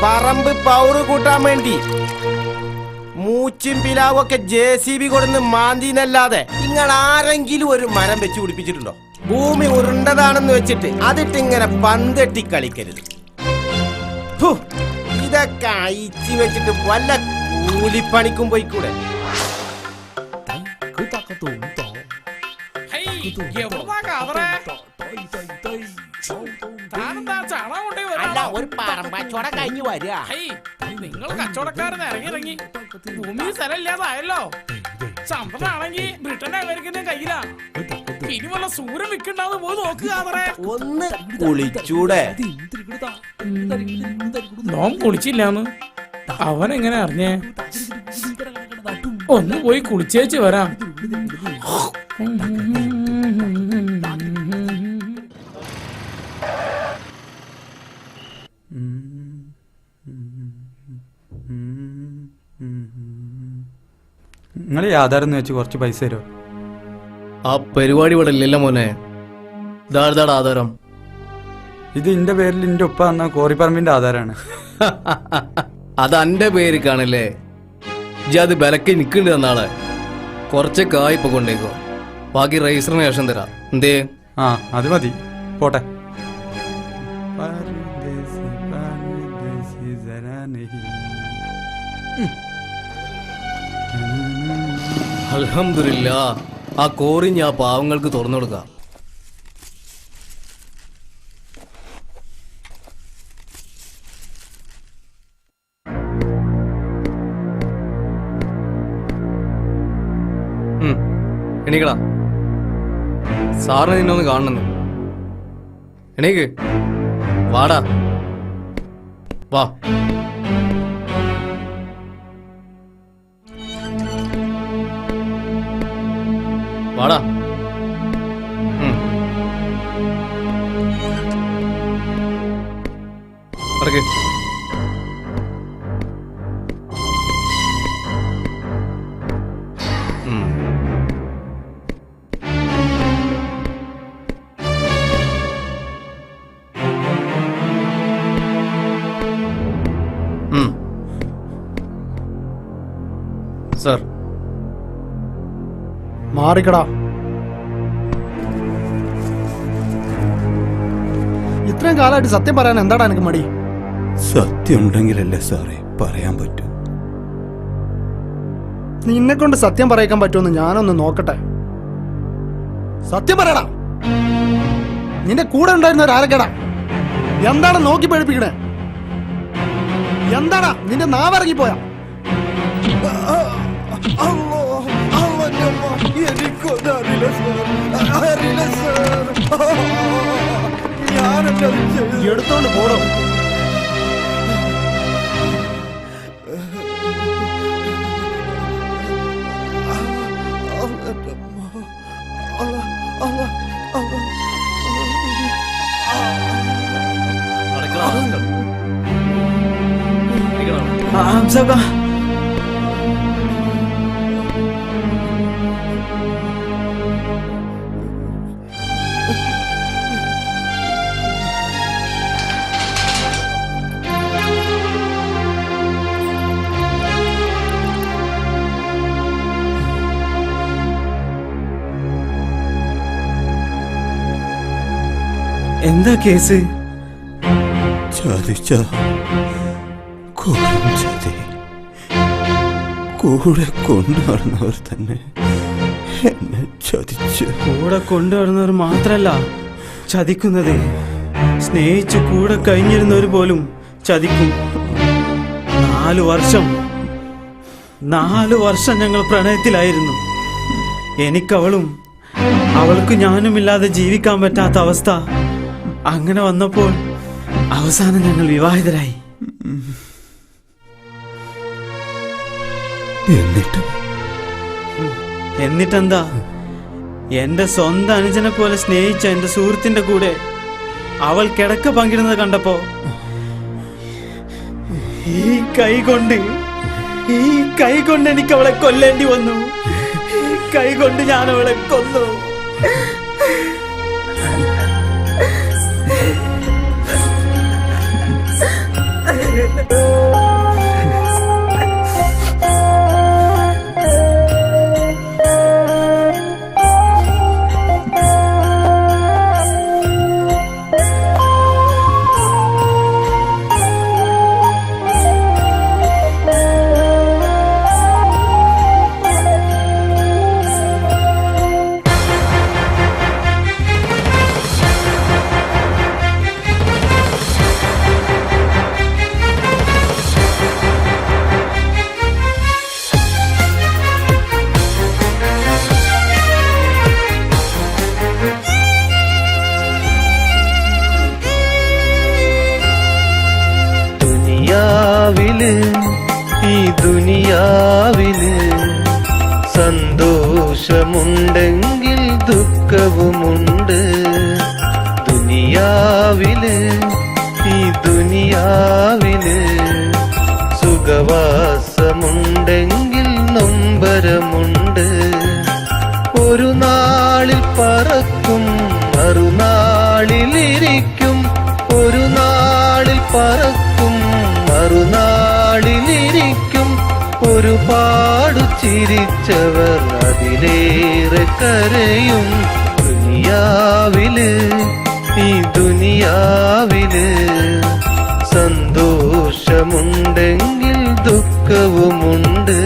പറമ്പ് പൗറ് കൂട്ടാൻ വേണ്ടി മൂച്ചും പിലാവും ഒക്കെ JCB കൊടുന്ന് മാന്തിന്നല്ലാതെ നിങ്ങൾ ആരെങ്കിലും ഒരു മരം വെച്ച് പിടിപ്പിച്ചിട്ടുണ്ടോ? ഭൂമി ഉരുണ്ടതാണെന്ന് വെച്ചിട്ട് അതിട്ട് ഇങ്ങനെ പന്തെട്ടി കളിക്കരുത്. ഇതൊക്കെ അയച്ചു വെച്ചിട്ട് വല്ല കൂലിപ്പണിക്കും പോയിക്കൂടെ? ഒരു പറമ്പച്ചോടം കഴിഞ്ഞു വരിക. നിങ്ങൾ കച്ചവടക്കാരൻ ഇറങ്ങി ഭൂമി സ്ഥലം ഇല്ലാതായല്ലോ. സമ്പത്താണെങ്കിൽ ബ്രിട്ടന്റെ അമേരിക്കന്റെ കയ്യിലാ. ഇനി വല്ല സൂര്യൻ വിൽക്കണ്ടാന്ന് പോയി നോക്കുക. ഒന്ന് കുളിച്ചൂടെ? നോം കുളിച്ചില്ലാന്ന് അവൻ എങ്ങനെ അറിഞ്ഞേ? ഒന്ന് പോയി കുളിച്ചേച്ച് വരാം. നിങ്ങൾ ഈ ആധാരം വെച്ച് കുറച്ച് പൈസ തരുമോ? ആ പരിപാടി ഇവിടെ ഇല്ലല്ലോ മോനെ. ഇതാടാ ആധാരം. ഇത് എന്റെ പേരിൽ എന്റെ ഉപ്പ എന്ന കോറിപ്പറമ്പിന്റെ ആധാരമാണ്. അത് എന്റെ പേര് കാണല്ലേ. അത് ബലക്ക് നിൽക്കേണ്ടി തന്നാളെ. കുറച്ചൊക്കെ ആയിപ്പോ കൊണ്ടേക്കോ. ബാക്കി രജിസ്റ്ററിന് ശേഷം തരാം. എന്തേ? ആ അത് മതി, പോട്ടെ. അൽഹംദുലില്ലാ, ആ കോറി ഞാൻ പാവങ്ങൾക്ക് തുറന്നു കൊടുക്കാം. എണീക്കടാ, സാറിന് നിന്നൊന്ന് കാണുന്നു. എണീക്ക്, വാടാ, വാ. വാടാ. അടക്ക്. സർ, മാറിക്കടാ. ഇത്രയും കാലമായിട്ട് സത്യം പറയാൻ എന്താടാ എനിക്ക് മടി? സത്യം ഉണ്ടെങ്കിലല്ലേ സാറേ പറയാൻ പറ്റൂ. നിന്നെ കൊണ്ട് സത്യം പറയിക്കാൻ പറ്റുമെന്ന് ഞാനൊന്ന് നോക്കട്ടെ. സത്യം പറയടാ. നിന്റെ കൂടെ ഉണ്ടായിരുന്നവരാരൊക്കെടാ? എന്താണ് നോക്കി പഠിപ്പിക്കണേ? എന്താടാ നിന്റെ നാവിറങ്ങിപ്പോയാ? എടുത്തോണ്ട് പോടോ. എന്താ കേസ്? ചതിച്ച ചതി. കൂടെ കൊണ്ടുവരുന്നവർ തന്നെ എന്നെ ചതിച്ചു. കൂടെ കൊണ്ടുവരുന്നവർ മാത്രല്ല ചതിക്കുന്നത്, സ്നേഹിച്ച് കൂടെ കഴിഞ്ഞിരുന്നവർ പോലും ചതിക്കും. 4 വർഷം 4 വർഷം ഞങ്ങൾ പ്രണയത്തിലായിരുന്നു. എനിക്കവളും അവൾക്ക് ഞാനുമില്ലാതെ ജീവിക്കാൻ പറ്റാത്ത അവസ്ഥ. അങ്ങനെ വന്നപ്പോൾ അവസാനം ഞങ്ങൾ വിവാഹിതരായി. എന്നിട്ടെന്താ, എന്റെ സ്വന്തം അനുജനെ പോലെ സ്നേഹിച്ച എന്റെ സുഹൃത്തിന്റെ കൂടെ അവൾ കിടക്ക പങ്കിടുന്നത് കണ്ടപ്പോ ഈ കൈ കൊണ്ട് എനിക്ക് അവളെ കൊല്ലേണ്ടി വന്നു. ഈ കൈ കൊണ്ട് ഞാൻ അവളെ കൊന്നു. ഈ ദുനിയാവില് സന്തോഷമുണ്ടെങ്കിൽ ദുഃഖവുമുണ്ട്. ദുനിയാവില് ഈ ദുനിയാവില് സുഖവാസമുണ്ടെങ്കിൽ നൊമ്പരമുണ്ട്. ഒരു നാളിൽ പറക്കും മറുനാളിലിരിക്കും. ഒരു നാളിൽ പറക്കും മറുനാളിലിരിക്കും. ഒരുപാട് ചിരിച്ചവർ അതിലേറെ കരയും. ദുനിയാവില് ഈ ദുനിയാവില് സന്തോഷമുണ്ടെങ്കിൽ ദുഃഖവുമുണ്ട്.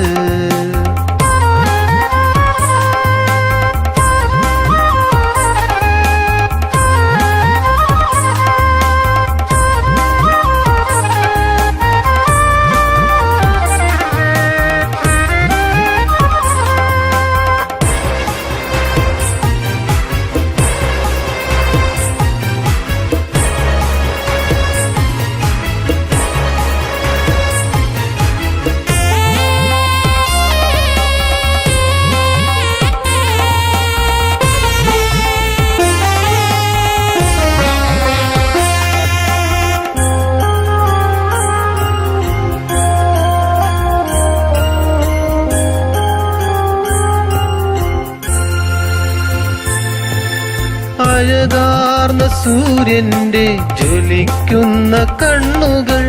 അഴകാർന്ന സൂര്യന്റെ ജ്വലിക്കുന്ന കണ്ണുകൾ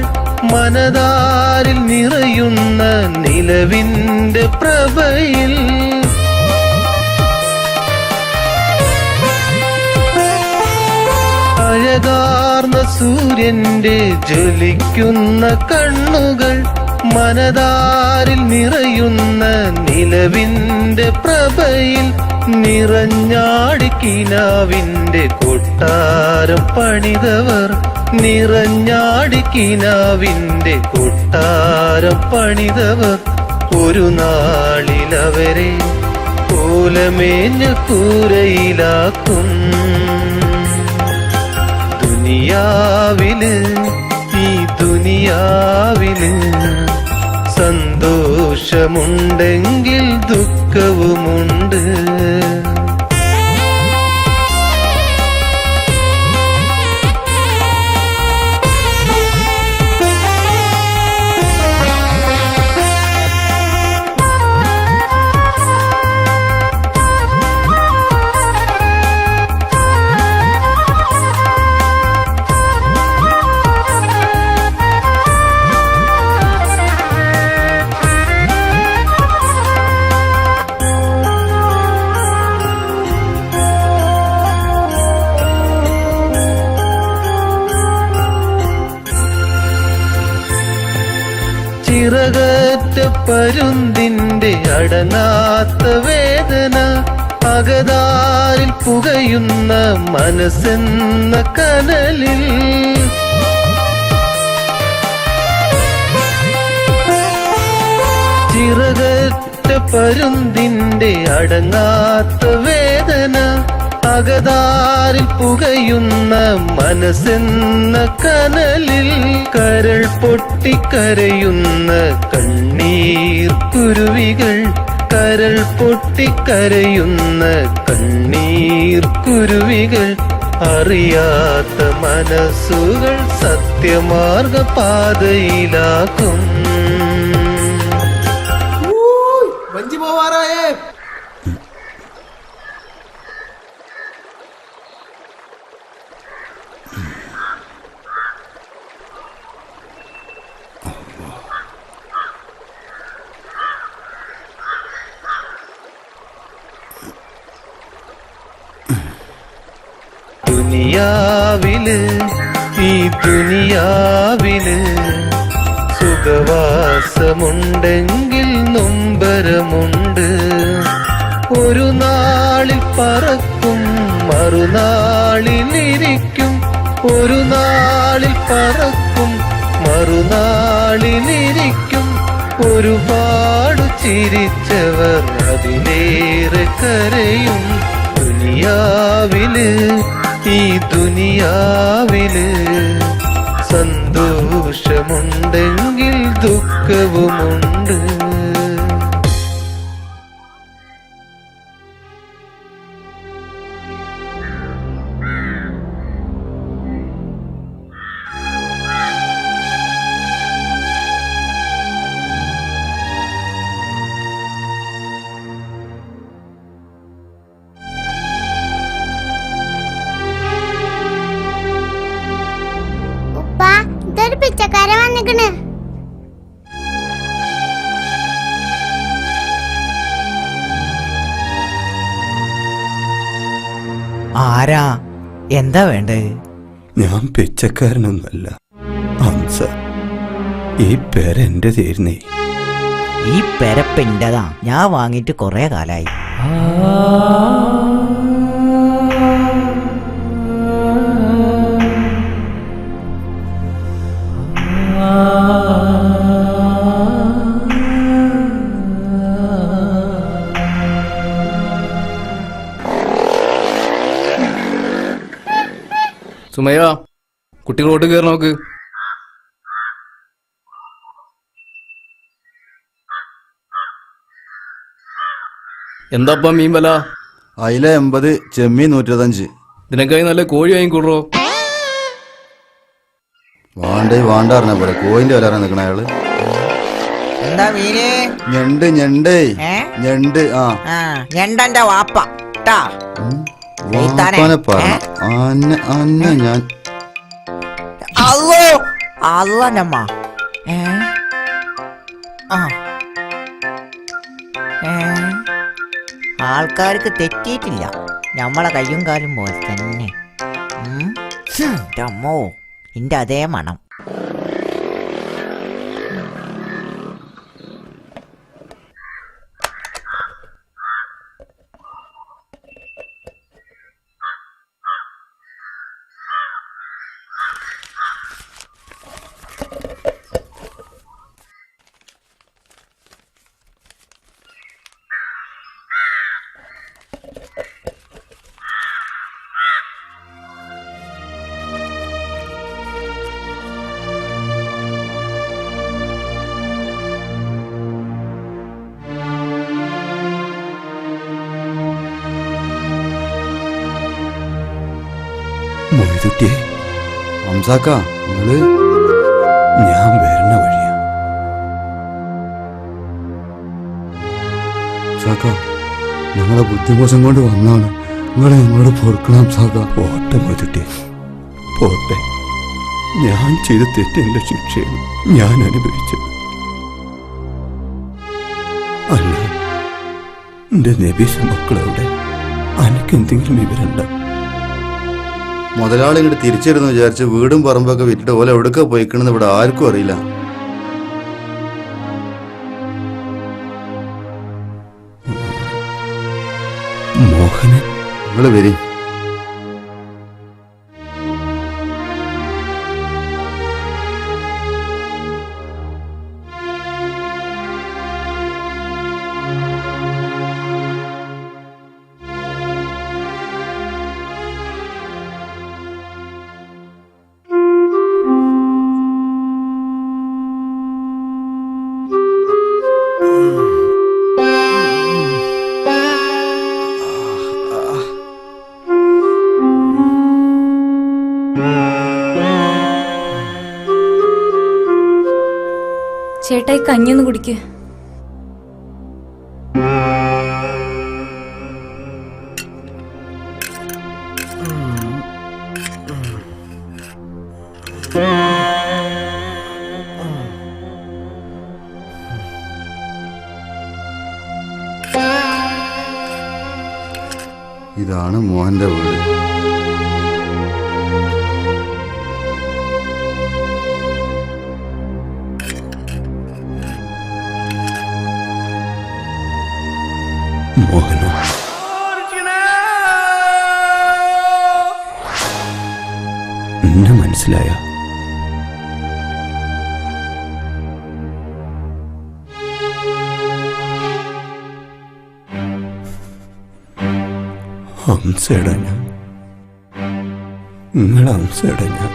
മനതാരിൽ നിറയുന്ന നിലവിന്റെ പ്രഭയിൽ അഴകാർന്ന സൂര്യന്റെ ജ്വലിക്കുന്ന കണ്ണുകൾ മനതാരിൽ നിറയുന്ന നിലവിന്റെ പ്രഭയിൽ നിറഞ്ഞാടിക്കിനാവിന്റെ കൊട്ടാരം പണിതവർ. നിറഞ്ഞാടിക്കിനാവിന്റെ കൊട്ടാരം പണിതവർ ഒരു നാളിലവരെ കോലമേഞ്ഞ കൂരയിലാക്കും. ദുനിയാവില് ഈ ദുനിയാവില് സന്തോഷമുണ്ടെങ്കിൽ ദുഃഖവുമുണ്ട്. ചിറകറ്റ പരുന്തിന്റെ അടങ്ങാത്ത വേദന. അകതാരിൽ പുകയുന്ന മനസ്സെന്ന കനലിൽ ചിറകറ്റ പരുന്തിന്റെ അടങ്ങാത്ത വേദന അകതാരിൽ പുകയുന്ന മനസ്സെന്ന കനലിൽ കരൾ പൊട്ടിക്കരയുന്ന കണ്ണീർ കുരുവികൾ കരൾ പൊട്ടിക്കരയുന്ന കണ്ണീർ കുരുവികൾ അറിയാത്ത മനസ്സുകൾ സത്യമാർഗ പാതയിലാക്കും. വഞ്ചി പോവാറായേ. ദുനിയാവില് ഈ ദുനിയാവില് സുഖവാസമുണ്ടെങ്കിൽ നൊമ്പരമുണ്ട്. ഒരു നാളിൽ പറക്കും മറുനാളിലിരിക്കും. ഒരു നാളിൽ പറക്കും മറുനാളിലിരിക്കും. ഒരുപാട് ചിരിച്ചവർ അതിലേറെ കരയും. ദുനിയാവില് ഈ ദുനിയാവില് സന്തോഷമുണ്ടെങ്കിൽ ദുഃഖവുമുണ്ട്. ഇതൊരു പിച്ചക്കാരൻ വന്നിക്കണ്. ആരാ? എന്താ വേണ്ടത്? ഞാൻ പിച്ചക്കാരനൊന്നല്ല ഹംസ. ഈ പേര എന്റെ തീർന്നേ. ഈ പെരപ്പെന്റെതാ. ഞാൻ വാങ്ങിയിട്ട് കൊറേ കാലായി. സുമയ്യ, കുട്ടികളോട്ട് കയറി നോക്ക്. എന്താപ്പാ മീൻ വില? അയില 80, ചെമ്മീൻ 125. ഇതിനേക്കായി നല്ല കോഴി വാങ്ങിക്കൂടോ. വേണ്ട പറഞ്ഞ പോലെ കോയിന്റെ വില നിക്കണ അയാള്. എന്താ മീന്? ഞണ്ട് ഞണ്ട് ഞണ്ട്. ആ ഞണ്ടന്റെ വാപ്പ ട്ടാ. വാപ്പാനെ പറഞ്ഞ അന്ന ഞാൻ അല്ലോ അല്ലമ്മ. ആൾക്കാർക്ക് തെറ്റിയിട്ടില്ല. നമ്മളെ കയ്യും കാലും പോലെ തന്നെ. അമ്മോ, ഇന്റെ അതേ മണം. മൊയ്തുട്ടിയെ, ഹംസാക്ക, നിങ്ങള് ഞാൻ വരണ വഴിയാ. സാക്ക, ഞങ്ങളെ ബുദ്ധിമോശം കൊണ്ട് വന്നാണ്. നിങ്ങളെ ഞങ്ങളോട് പൊറുക്കണം സാക്ക. പോട്ടെ മൊയ്തുട്ടിയെ, പോട്ടെ. ഞാൻ ചെയ്ത തെറ്റിന്റെ ശിക്ഷയാണ് ഞാൻ അനുഭവിച്ചത്. അല്ല, എന്റെ നബീസ മക്കളെവിടെ? അനക്കെന്തെങ്കിലും വിവരമുണ്ടോ? മുതലാളി ഇങ്ങോട്ട് തിരിച്ചിരുന്നു വിചാരിച്ച് വീടും പറമ്പൊക്കെ വിറ്റിട്ട് ഓല എവിടൊക്കെ പോയിക്കണെന്ന് ഇവിടെ ആർക്കും അറിയില്ല. മോഹനൻ, നിങ്ങള് വരി. ചേട്ടായി കഞ്ഞിയൊന്ന് കുടിക്ക്. ഇതാണ് മോഹന്റെ വീട്. മോഹനോ എന്നെ മനസ്സിലായ? ഹംസയുടെ ഞാൻ, നിങ്ങളെ ഹംസയുടെ ഞാൻ.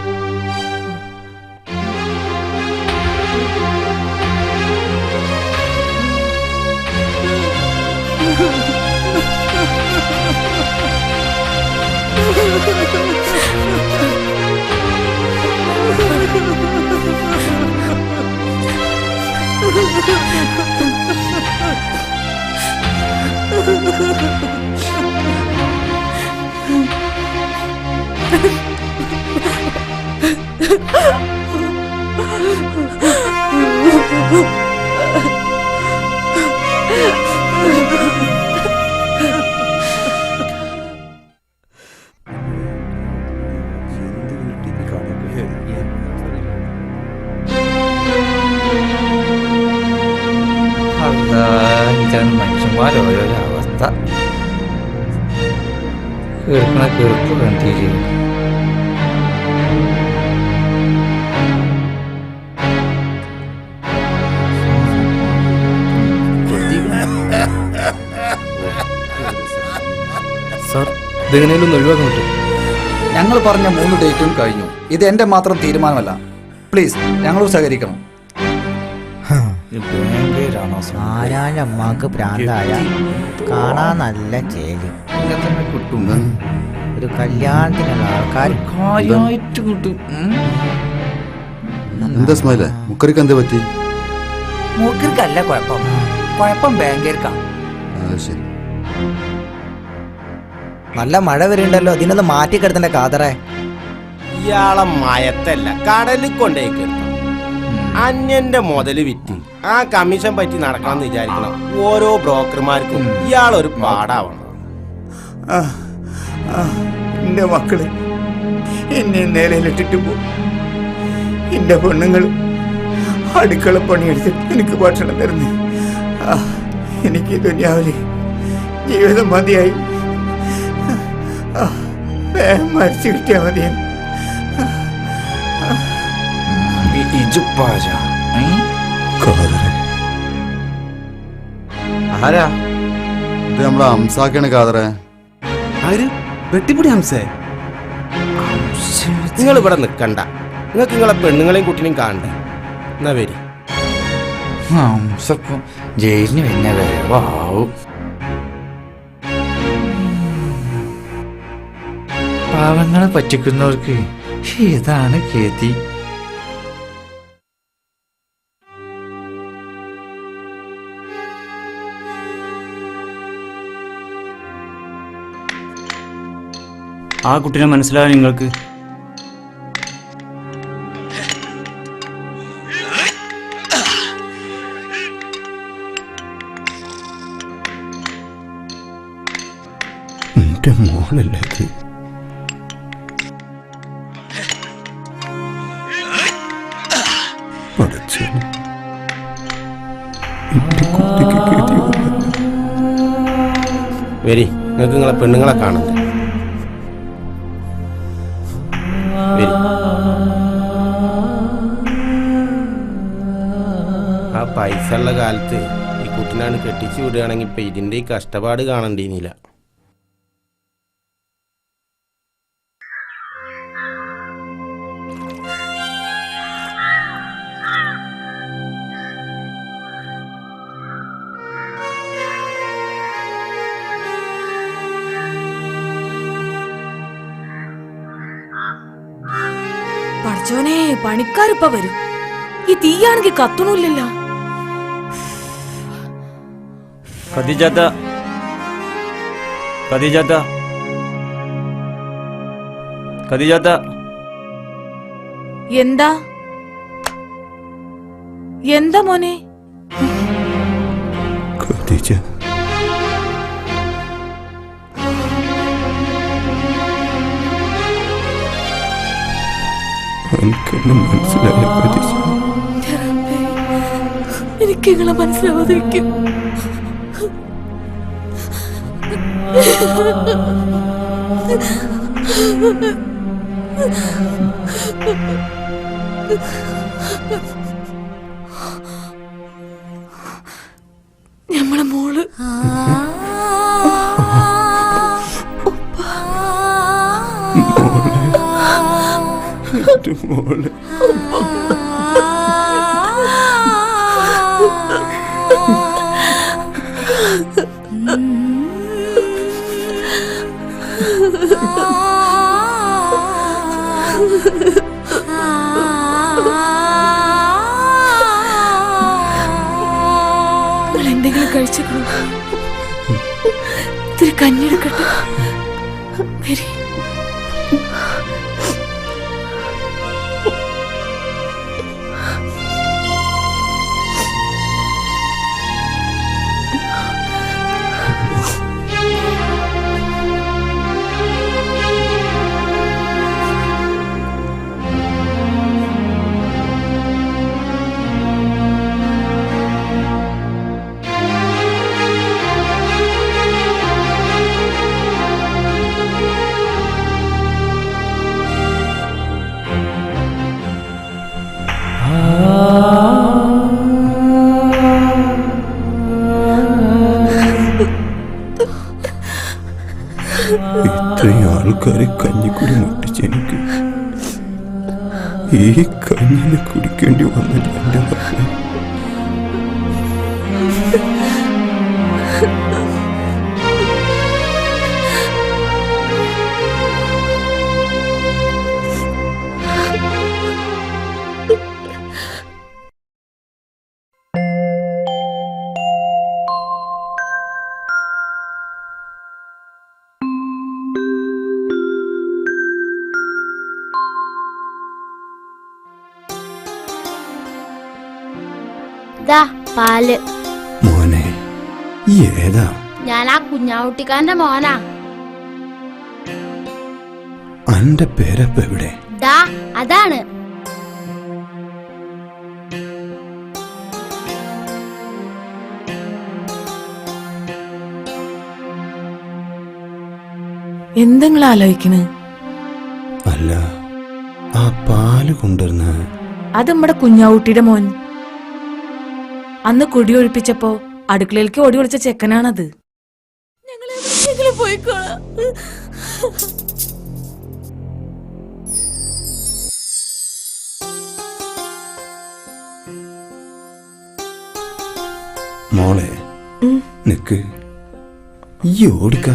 മനുഷ്യന്മാരോരോരോ അവസ്ഥ കേൾക്കണ കേൾപ്പ് കണ്ടില്ലേ. സാർ ഇതെങ്ങനെയും ഒഴിവാക്കാൻ പറ്റും? ഞങ്ങൾ പറഞ്ഞ 3 ഡേറ്റും കഴിഞ്ഞു. ഇത് എന്റെ മാത്രം തീരുമാനമല്ല. പ്ലീസ് ഞങ്ങളോട് സഹകരിക്കണം. ആരാന്റെ അമ്മക്ക് പ്രാന്തായ കാണാൻ നല്ല ചേലി കിട്ടും. ഒരു കല്യാണത്തിനുള്ള ആൾക്കാർ കാര്യമായിട്ട് കിട്ടും. എന്താ സ്മൈലേ, മുക്കറിക്ക് എന്താ പറ്റി? മൂക്കർക്കല്ല കുഴപ്പം, കുഴപ്പം ബാങ്കേർക്കാ. ശരി. നല്ല മഴ വരുന്നുണ്ടല്ലോ, ഇതിനൊന്ന് മാറ്റിക്കെടുത്തണ്ട കാതറേ. ഇയാളെ മയത്തല്ല കടലിൽ കൊണ്ടേക്ക് അന്യന്റെ മുതല് വിറ്റ് ആ കമ്മീഷൻ പറ്റി നടക്കാന്ന് വിചാരിക്കണം. ഓരോ ബ്രോക്കർമാർക്കും ഇയാളൊരു പാടാവണം. എന്റെ മക്കള് എന്നെ നിലയിലിട്ടിട്ട് പോകും. എന്റെ പെണ്ണുങ്ങൾ അടുക്കള പണിയെടുത്ത് എനിക്ക് ഭക്ഷണം തരുന്നു. എനിക്ക് ദുനിയാവില് ജീവിതം മതിയായി. മരിച്ചു കിട്ടിയാ മതി. ആരാ ഇത്? നമ്മളെ ഹംസാക്കാണ് കാതറേ. ആര്? വെട്ടിപ്പൊടി ഹംസേ? നിങ്ങൾ ഇവിടെ നിൽക്കണ്ട, നിങ്ങൾക്ക് നിങ്ങളെ പെണ്ണുങ്ങളെയും കുട്ടിനെയും കാണണ്ടേ? എന്നാ വരി. ഹംസക്കും ജയിലിന് പിന്നെ വേവാവും. പാവങ്ങളെ പറ്റിക്കുന്നവർക്ക് ഇതാണ് ഗതി. ആ കുട്ടിനെ മനസ്സിലായ നിങ്ങൾക്ക്? എന്റെ മോളല്ലേ ഇത്? വരി, നിങ്ങൾക്ക് നിങ്ങളെ പെണ്ണുങ്ങളെ കാണണ്ടേ? ആ പൈസ ഉള്ള കാലത്ത് ഈ കുട്ടിനാണ് കെട്ടിച്ചു വിടുകയാണെങ്കിൽ ഇപ്പൊ ഇതിന്റെ ഈ കഷ്ടപ്പാട് കാണണ്ടീനില്ല. പഠിച്ചോനെ, പണിക്കാരിപ്പ വരും. ഈ തീയാണെങ്കിൽ കത്തണില്ലല്ലോ. ഖദീജാത്ത ഖദീജാത്ത ഖദീജാത്ത എന്താ എന്താ മോനെ? ഖദീജ എനിക്കെന്നെ മനസ്സിലായ ഖദീജ. എനിക്ക് നിങ്ങളെ മനസ്സിലാവാതിരിക്കും. ഞമ്മളെ മോള് മോള് എന്തെങ്കിലും കഴിച്ചേക്കണോ? ഇത്തിരി കഞ്ഞെടുക്കട്ടെ. വരി. ഇത്രയും ആൾക്കാരെ കഞ്ഞിക്കുടി മുട്ടിച്ച് എനിക്ക് ഈ കഞ്ഞിനെ കുടിക്കേണ്ടി വന്നില്ല എൻ്റെ മക്കളെ. പാല്. മോനെ ഏതാ? ഞാൻ ആ കുഞ്ഞാവുട്ടിക്കാരന്റെ മോനാ. അന്റെ പേരപ്പ എവിടെ? ദാ അതാണ്. എന്തെങ്കിലും ആലോചിക്കണ്? അല്ല ആ പാല് കൊണ്ടുവരുന്ന അത് നമ്മുടെ കുഞ്ഞാവുട്ടിയുടെ മോൻ. അന്ന് കുടി ഒഴിപ്പിച്ചപ്പോ അടുക്കളയിലേക്ക് ഓടി വിളിച്ച ചെക്കനാണത്. മോളെ നിക്ക് ഈ ഓടിക്ക.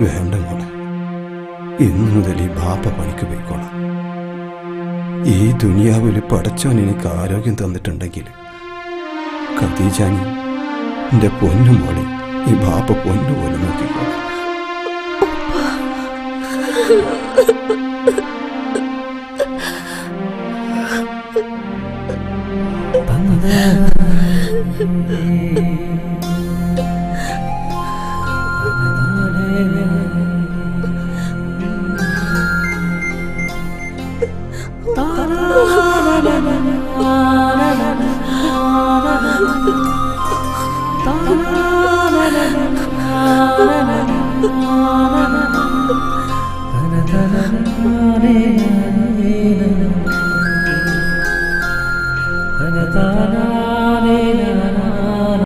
വേണ്ട മോളെ, ഇന്നു മുതൽ ഈ ബാപ്പ പണിക്ക് പോയിക്കോളാം. ഈ ദുനിയാവിൽ പടച്ചോൻ എനിക്ക് ആരോഗ്യം തന്നിട്ടുണ്ടെങ്കിൽ ഖദീജാനി എന്റെ പൊന്നു മോളെ ഈ ബാപ്പ പൊന്നു പോലെ നോക്കിക്കോളാം. Ta-da.